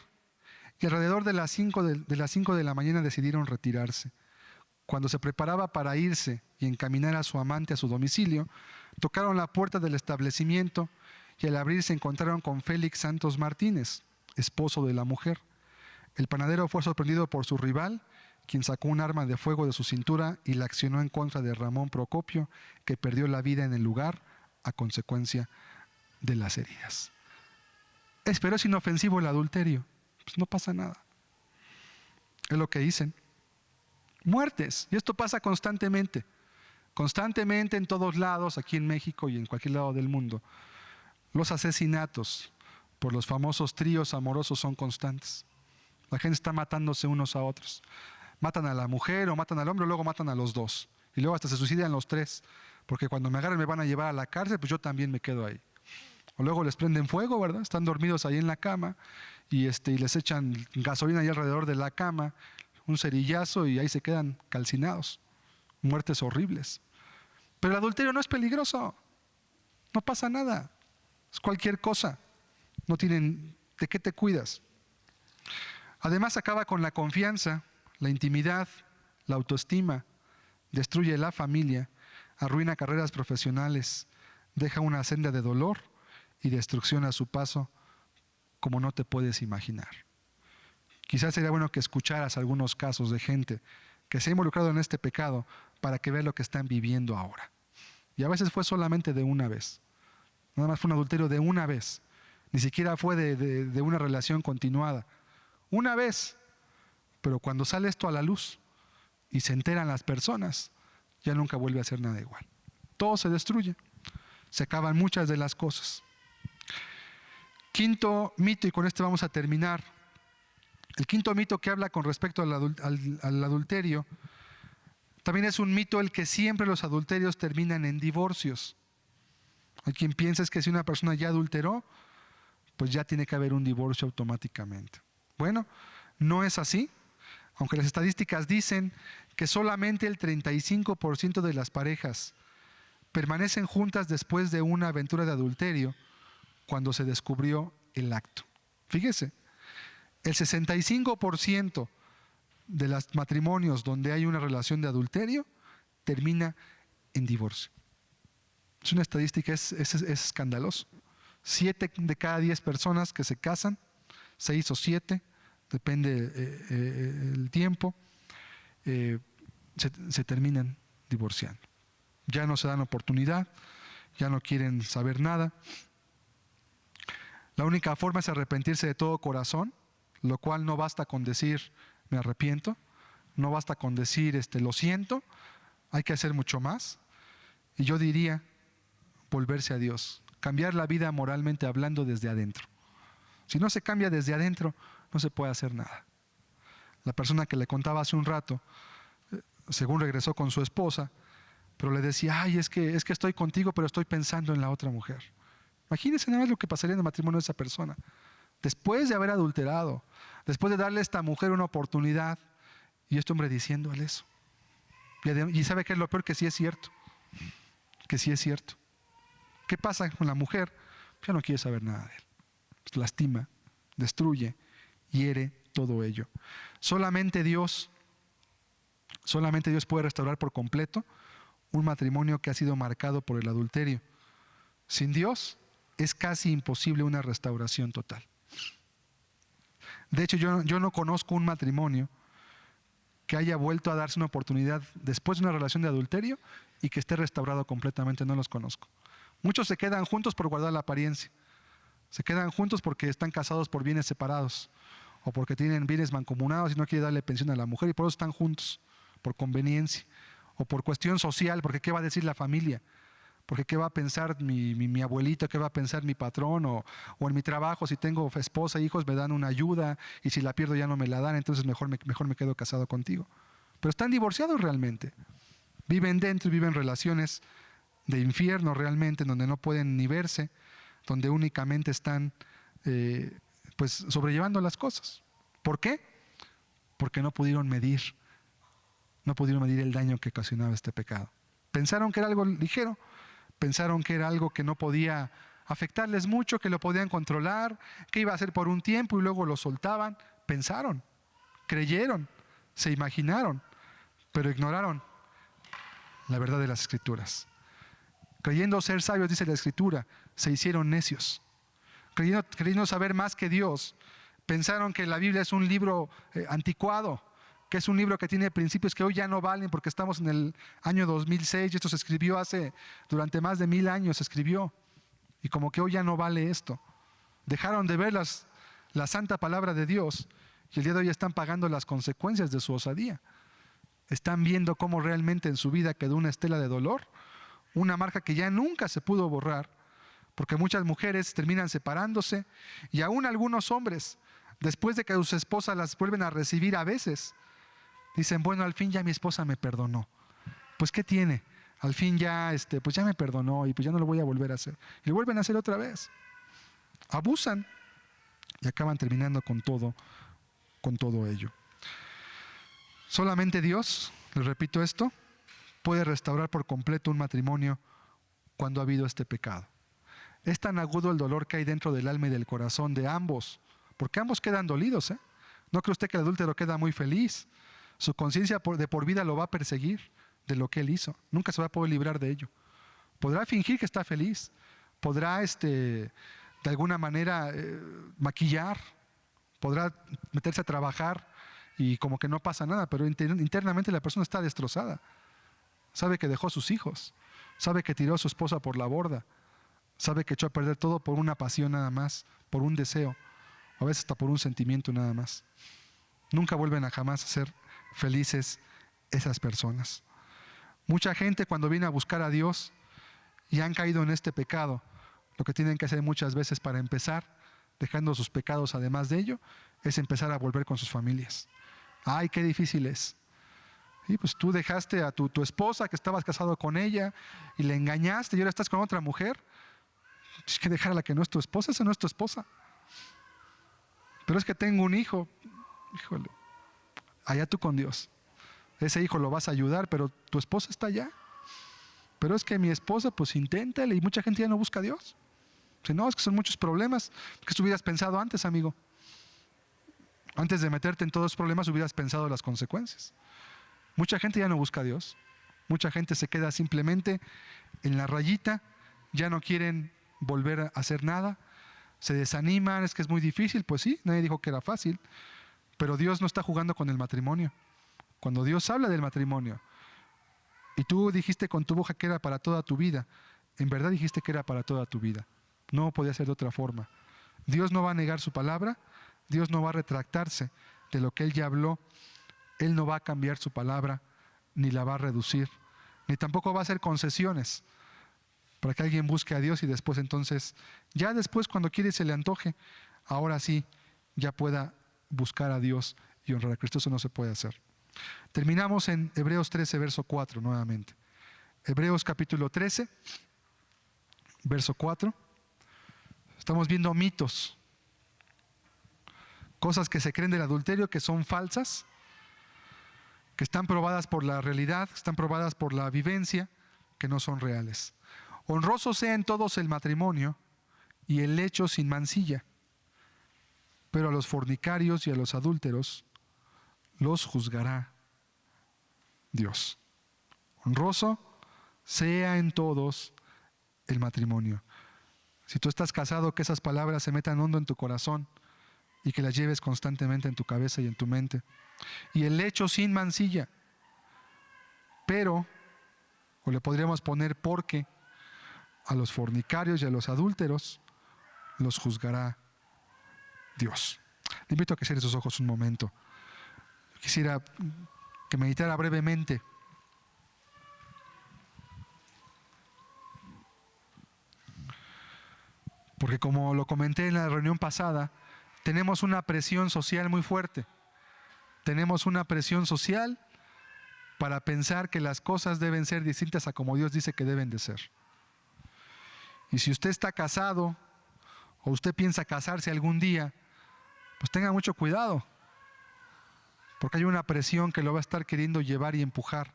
Y alrededor de las 5 de la mañana decidieron retirarse. Cuando se preparaba para irse y encaminar a su amante a su domicilio, tocaron la puerta del establecimiento y al abrir se encontraron con Félix Santos Martínez, esposo de la mujer. El panadero fue sorprendido por su rival, quien sacó un arma de fuego de su cintura y la accionó en contra de Ramón Procopio, que perdió la vida en el lugar a consecuencia de las heridas. Pero es inofensivo el adulterio. Pues no pasa nada. Es lo que dicen. Muertes. Y esto pasa constantemente. Constantemente en todos lados, aquí en México y en cualquier lado del mundo. Los asesinatos por los famosos tríos amorosos son constantes. La gente está matándose unos a otros. Matan a la mujer o matan al hombre, o luego matan a los dos. Y luego hasta se suicidan los tres. Porque cuando me agarren me van a llevar a la cárcel, pues yo también me quedo ahí. O luego les prenden fuego, ¿verdad? Están dormidos ahí en la cama y les echan gasolina ahí alrededor de la cama, un cerillazo y ahí se quedan calcinados. Muertes horribles. Pero el adulterio no es peligroso. No pasa nada. Es cualquier cosa. No tienen de qué te cuidas. Además acaba con la confianza, la intimidad, la autoestima, destruye la familia, arruina carreras profesionales, deja una senda de dolor y destrucción a su paso como no te puedes imaginar. Quizás sería bueno que escucharas algunos casos de gente que se ha involucrado en este pecado para que veas lo que están viviendo ahora. Y a veces fue solamente de una vez. Nada más fue un adulterio de una vez. Ni siquiera fue de una relación continuada. Una vez. Pero cuando sale esto a la luz y se enteran las personas, ya nunca vuelve a ser nada igual. Todo se destruye. Se acaban muchas de las cosas. Quinto mito, y con este vamos a terminar. El quinto mito que habla con respecto al adulterio, también es un mito el que siempre los adulterios terminan en divorcios. Hay quien piensa es que si una persona ya adulteró, pues ya tiene que haber un divorcio automáticamente. Bueno, no es así, aunque las estadísticas dicen que solamente el 35% de las parejas permanecen juntas después de una aventura de adulterio cuando se descubrió el acto. Fíjese, el 65% de los matrimonios donde hay una relación de adulterio termina en divorcio. Es una estadística, es escandaloso. 7 de cada 10 personas que se casan, 6 o 7, depende el tiempo, se terminan divorciando. Ya no se dan oportunidad, ya no quieren saber nada. La única forma es arrepentirse de todo corazón, lo cual no basta con decir me arrepiento, no basta con decir lo siento, hay que hacer mucho más. Y yo diría volverse a Dios, cambiar la vida moralmente hablando desde adentro. Si no se cambia desde adentro, no se puede hacer nada. La persona que le contaba hace un rato, según regresó con su esposa, pero le decía, ay, es que estoy contigo, pero estoy pensando en la otra mujer. Imagínense nada más lo que pasaría en el matrimonio de esa persona. Después de haber adulterado, después de darle a esta mujer una oportunidad, y este hombre diciéndole eso. Y sabe que es lo peor, que sí es cierto. Que sí es cierto. ¿Qué pasa con la mujer? Ya no quiere saber nada de él. Lastima, destruye, hiere todo ello. Solamente Dios puede restaurar por completo un matrimonio que ha sido marcado por el adulterio. Sin Dios es casi imposible una restauración total. De hecho, yo no conozco un matrimonio que haya vuelto a darse una oportunidad después de una relación de adulterio y que esté restaurado completamente. No los conozco. Muchos se quedan juntos por guardar la apariencia. Se quedan juntos porque están casados por bienes separados o porque tienen bienes mancomunados y no quiere darle pensión a la mujer y por eso están juntos, por conveniencia o por cuestión social, porque ¿qué va a decir la familia? Porque ¿qué va a pensar mi abuelito? ¿Qué va a pensar mi patrón? O en mi trabajo, si tengo esposa e hijos, me dan una ayuda y si la pierdo ya no me la dan, entonces mejor me quedo casado contigo. Pero están divorciados realmente. Viven dentro y viven relaciones de infierno realmente, en donde no pueden ni verse, donde únicamente están pues sobrellevando las cosas. ¿Por qué? Porque no pudieron medir el daño que ocasionaba este pecado. Pensaron que era algo ligero, pensaron que era algo que no podía afectarles mucho, que lo podían controlar, que iba a ser por un tiempo y luego lo soltaban. Pensaron, creyeron, se imaginaron, pero ignoraron la verdad de las Escrituras. Creyendo ser sabios, dice la Escritura, se hicieron necios. Creyendo saber más que Dios, pensaron que la Biblia es un libro anticuado, que es un libro que tiene principios que hoy ya no valen porque estamos en el año 2006 y esto se escribió durante más de 1000 años se escribió. Y como que hoy ya no vale esto. Dejaron de ver la santa palabra de Dios y el día de hoy están pagando las consecuencias de su osadía. Están viendo cómo realmente en su vida quedó una estela de dolor, una marca que ya nunca se pudo borrar, porque muchas mujeres terminan separándose y aún algunos hombres, después de que sus esposas las vuelven a recibir a veces, dicen, bueno, al fin ya mi esposa me perdonó. Pues ¿qué tiene? Al fin ya, pues ya me perdonó y pues ya no lo voy a volver a hacer. Y lo vuelven a hacer otra vez. Abusan y acaban terminando con todo ello. Solamente Dios, les repito esto, puede restaurar por completo un matrimonio cuando ha habido este pecado. Es tan agudo el dolor que hay dentro del alma y del corazón de ambos, porque ambos quedan dolidos, ¿eh? No cree usted que el adúltero queda muy feliz. Su conciencia de por vida lo va a perseguir de lo que él hizo. Nunca se va a poder librar de ello. Podrá fingir que está feliz, podrá de alguna manera maquillar, podrá meterse a trabajar y como que no pasa nada, pero internamente la persona está destrozada. Sabe que dejó a sus hijos, sabe que tiró a su esposa por la borda, sabe que echó a perder todo por una pasión nada más, por un deseo, a veces hasta por un sentimiento nada más. Nunca vuelven a jamás a ser felices esas personas. Mucha gente cuando viene a buscar a Dios y han caído en este pecado, lo que tienen que hacer muchas veces para empezar, dejando sus pecados además de ello, es empezar a volver con sus familias. Ay, qué difícil es. Y pues tú dejaste a tu esposa, que estabas casado con ella, y le engañaste y ahora estás con otra mujer. Tienes que dejar a la que no es tu esposa, esa no es tu esposa. Pero es que tengo un hijo. Híjole, allá tú con Dios. Ese hijo lo vas a ayudar, pero tu esposa está allá. Pero es que mi esposa, pues inténtale, y mucha gente ya no busca a Dios. Si no, es que son muchos problemas que tú hubieras pensado antes, amigo. Antes de meterte en todos los problemas, hubieras pensado las consecuencias. Mucha gente ya no busca a Dios. Mucha gente se queda simplemente en la rayita, ya no quieren volver a hacer nada, se desaniman, es que es muy difícil. Pues sí, nadie dijo que era fácil, pero Dios no está jugando con el matrimonio. Cuando Dios habla del matrimonio y tú dijiste con tu boca que era para toda tu vida, en verdad dijiste que era para toda tu vida. No podía ser de otra forma. Dios no va a negar su palabra, Dios no va a retractarse de lo que Él ya habló. Él no va a cambiar su palabra, ni la va a reducir, ni tampoco va a hacer concesiones para que alguien busque a Dios y después entonces, ya después cuando quiere y se le antoje, ahora sí, ya pueda buscar a Dios y honrar a Cristo. Eso no se puede hacer. Terminamos en Hebreos 13, verso 4 nuevamente. Hebreos capítulo 13, verso 4. Estamos viendo mitos, cosas que se creen del adulterio que son falsas, que están probadas por la realidad, están probadas por la vivencia, que no son reales. Honroso sea en todos el matrimonio y el lecho sin mancilla, pero a los fornicarios y a los adúlteros los juzgará Dios. Honroso sea en todos el matrimonio. Si tú estás casado, que esas palabras se metan hondo en tu corazón y que las lleves constantemente en tu cabeza y en tu mente. Y el lecho sin mancilla, pero, o le podríamos poner porque, a los fornicarios y a los adúlteros los juzgará Dios. Le invito a que cierre sus ojos un momento. Quisiera que meditara brevemente. Porque como lo comenté en la reunión pasada, tenemos una presión social muy fuerte. Tenemos una presión social para pensar que las cosas deben ser distintas a como Dios dice que deben de ser. Y si usted está casado o usted piensa casarse algún día, pues tenga mucho cuidado, porque hay una presión que lo va a estar queriendo llevar y empujar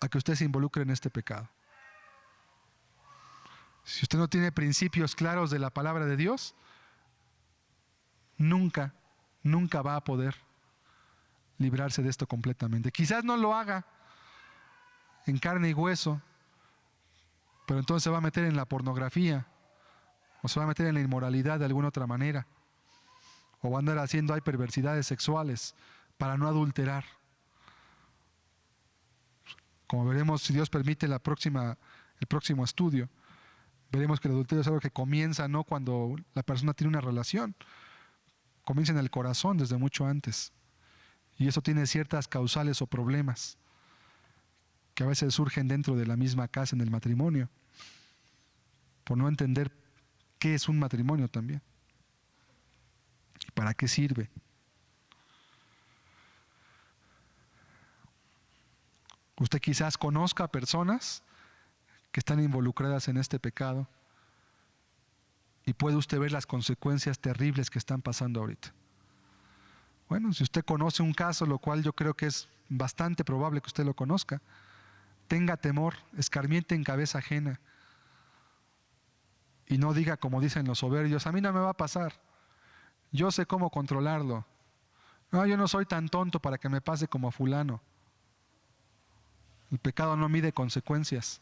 a que usted se involucre en este pecado. Si usted no tiene principios claros de la palabra de Dios, nunca va a poder librarse de esto completamente. Quizás no lo haga en carne y hueso, Pero entonces se va a meter en la pornografía, o se va a meter en la inmoralidad de alguna otra manera, o va a andar haciendo hay perversidades sexuales para no adulterar. Como veremos, si Dios permite el próximo estudio, veremos que el adulterio es algo que comienza no cuando la persona tiene una relación, comienza en el corazón desde mucho antes. Y eso tiene ciertas causales o problemas que a veces surgen dentro de la misma casa en el matrimonio, por no entender qué es un matrimonio también y para qué sirve. Usted quizás conozca personas que están involucradas en este pecado y puede usted ver las consecuencias terribles que están pasando ahorita. Bueno, si usted conoce un caso, lo cual yo creo que es bastante probable que usted lo conozca, tenga temor, escarmiente en cabeza ajena y no diga como dicen los soberbios: a mí no me va a pasar, yo sé cómo controlarlo. No, yo no soy tan tonto para que me pase como a fulano. El pecado no mide consecuencias.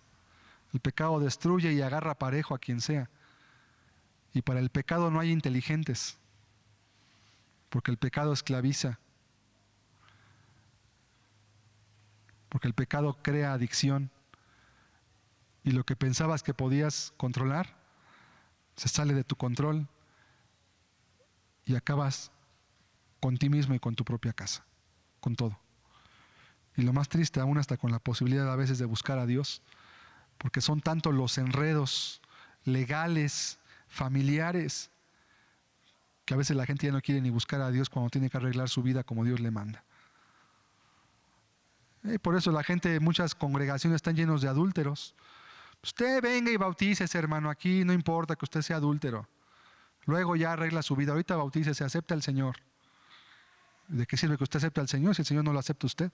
El pecado destruye y agarra parejo a quien sea. Y para el pecado no hay inteligentes, porque el pecado esclaviza, porque el pecado crea adicción. Y lo que pensabas que podías controlar, se sale de tu control y acabas con ti mismo y con tu propia casa, con todo. Y lo más triste aún, hasta con la posibilidad a veces de buscar a Dios, porque son tantos los enredos legales, familiares, que a veces la gente ya no quiere ni buscar a Dios cuando tiene que arreglar su vida como Dios le manda. Y por eso la gente, muchas congregaciones están llenos de adúlteros. Usted venga y bautícese, hermano, aquí no importa que usted sea adúltero. Luego ya arregla su vida, ahorita bautícese, acepta al Señor. ¿De qué sirve que usted acepte al Señor si el Señor no lo acepta usted?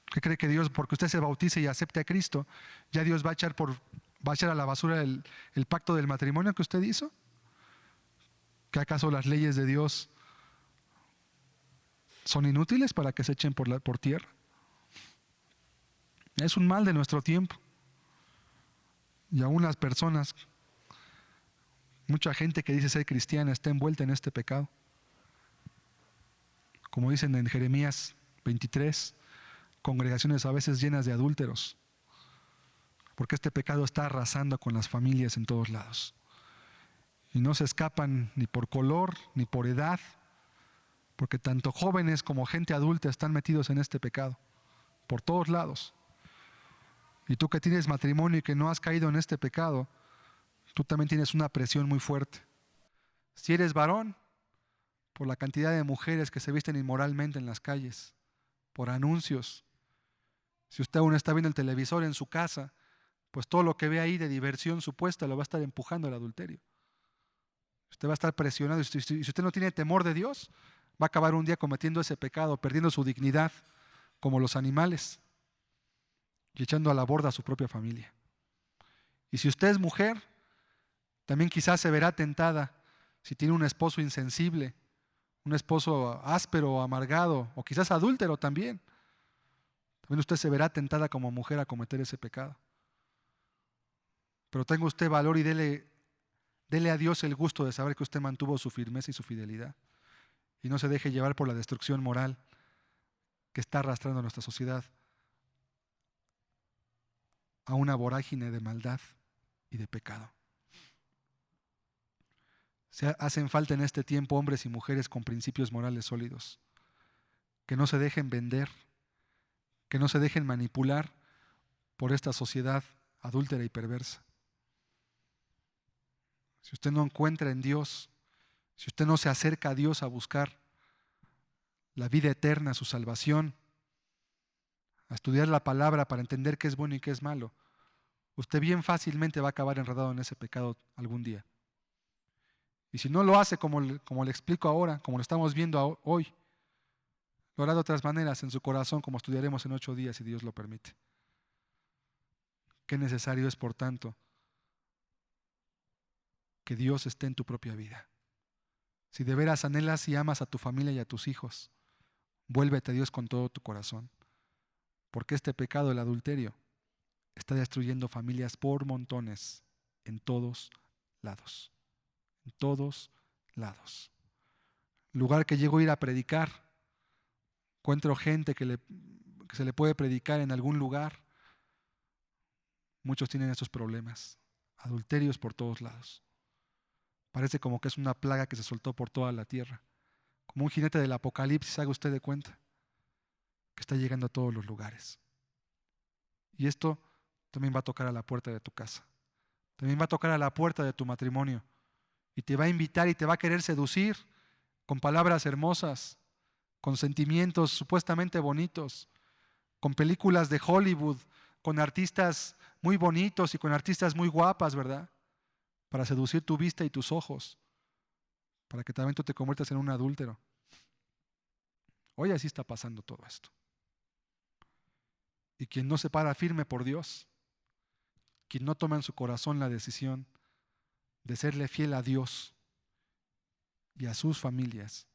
¿Qué cree que Dios, porque usted se bautice y acepte a Cristo, ya Dios va a echar a la basura el pacto del matrimonio que usted hizo? ¿Que acaso las leyes de Dios son inútiles para que se echen por tierra? Es un mal de nuestro tiempo. Y aún las personas, mucha gente que dice ser cristiana está envuelta en este pecado. Como dicen en Jeremías 23, congregaciones a veces llenas de adúlteros, porque este pecado está arrasando con las familias en todos lados. Y no se escapan ni por color, ni por edad, porque tanto jóvenes como gente adulta están metidos en este pecado, por todos lados. Y tú que tienes matrimonio y que no has caído en este pecado, tú también tienes una presión muy fuerte. Si eres varón, por la cantidad de mujeres que se visten inmoralmente en las calles, por anuncios. Si usted aún está viendo el televisor en su casa, pues todo lo que ve ahí de diversión supuesta lo va a estar empujando al adulterio. Usted va a estar presionado, y si usted no tiene temor de Dios, va a acabar un día cometiendo ese pecado, perdiendo su dignidad como los animales y echando a la borda a su propia familia. Y si usted es mujer, también quizás se verá tentada si tiene un esposo insensible, un esposo áspero o amargado, o quizás adúltero también. También usted se verá tentada como mujer a cometer ese pecado. Pero tenga usted valor y dele a Dios el gusto de saber que usted mantuvo su firmeza y su fidelidad. Y no se deje llevar por la destrucción moral que está arrastrando a nuestra sociedad a una vorágine de maldad y de pecado. Hacen falta en este tiempo hombres y mujeres con principios morales sólidos, que no se dejen vender, que no se dejen manipular por esta sociedad adúltera y perversa. Si usted no encuentra en Dios, si usted no se acerca a Dios a buscar la vida eterna, su salvación, a estudiar la palabra para entender qué es bueno y qué es malo, usted bien fácilmente va a acabar enredado en ese pecado algún día. Y si no lo hace como le explico ahora, como lo estamos viendo hoy, lo hará de otras maneras en su corazón, como estudiaremos en 8 días, si Dios lo permite. Qué necesario es, por tanto, que Dios esté en tu propia vida. Si de veras anhelas y amas a tu familia y a tus hijos, vuélvete a Dios con todo tu corazón, porque este pecado, el adulterio, está destruyendo familias por montones en todos lados. En todos lados. Lugar que llego a ir a predicar, encuentro gente que se le puede predicar en algún lugar. Muchos tienen estos problemas. Adulterios por todos lados. Parece como que es una plaga que se soltó por toda la tierra. Como un jinete del Apocalipsis, haga usted de cuenta, que está llegando a todos los lugares. Y esto también va a tocar a la puerta de tu casa. También va a tocar a la puerta de tu matrimonio. Y te va a invitar y te va a querer seducir con palabras hermosas, con sentimientos supuestamente bonitos, con películas de Hollywood, con artistas muy bonitos y con artistas muy guapas, ¿verdad? Para seducir tu vista y tus ojos, para que también tú te conviertas en un adúltero. Hoy así está pasando todo esto. Y quien no se para firme por Dios, quien no toma en su corazón la decisión de serle fiel a Dios y a sus familias,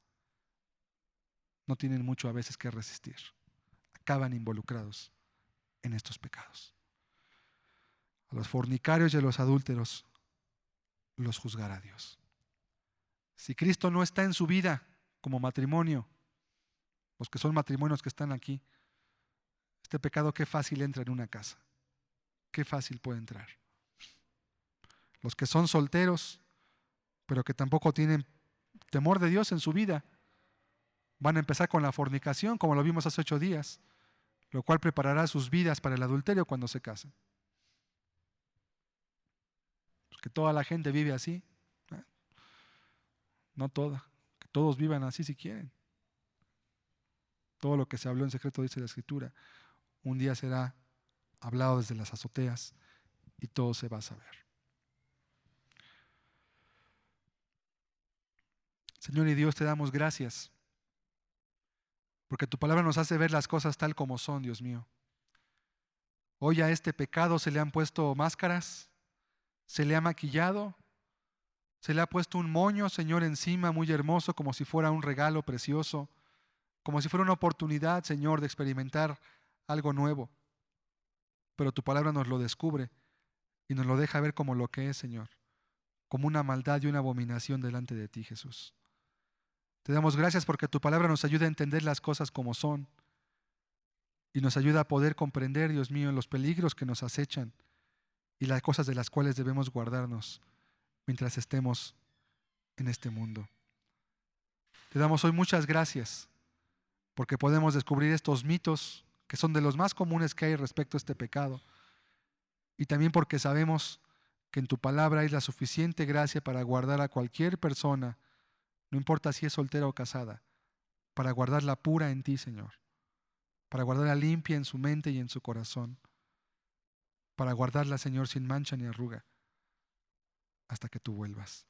no tienen mucho a veces que resistir. Acaban involucrados en estos pecados. A los fornicarios y a los adúlteros los juzgará Dios. Si Cristo no está en su vida como matrimonio, los que son matrimonios que están aquí, este pecado qué fácil entra en una casa. Qué fácil puede entrar. Los que son solteros, pero que tampoco tienen temor de Dios en su vida, van a empezar con la fornicación, como lo vimos hace 8 días, lo cual preparará sus vidas para el adulterio cuando se casen. Que toda la gente vive así. No toda. Que todos vivan así si quieren. Todo lo que se habló en secreto, dice la Escritura, un día será hablado desde las azoteas y todo se va a saber. Señor y Dios, te damos gracias porque tu palabra nos hace ver las cosas tal como son, Dios mío. Hoy a este pecado se le han puesto máscaras, se le ha maquillado, se le ha puesto un moño, Señor, encima muy hermoso, como si fuera un regalo precioso, como si fuera una oportunidad, Señor, de experimentar algo nuevo. Pero tu palabra nos lo descubre y nos lo deja ver como lo que es, Señor, como una maldad y una abominación delante de ti, Jesús. Te damos gracias porque tu palabra nos ayuda a entender las cosas como son y nos ayuda a poder comprender, Dios mío, los peligros que nos acechan y las cosas de las cuales debemos guardarnos mientras estemos en este mundo. Te damos hoy muchas gracias porque podemos descubrir estos mitos que son de los más comunes que hay respecto a este pecado y también porque sabemos que en tu palabra hay la suficiente gracia para guardar a cualquier persona, no importa si es soltera o casada, para guardarla pura en ti, Señor, para guardarla limpia en su mente y en su corazón, para guardarla, Señor, sin mancha ni arruga, hasta que tú vuelvas.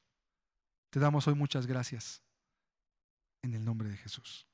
Te damos hoy muchas gracias, en el nombre de Jesús.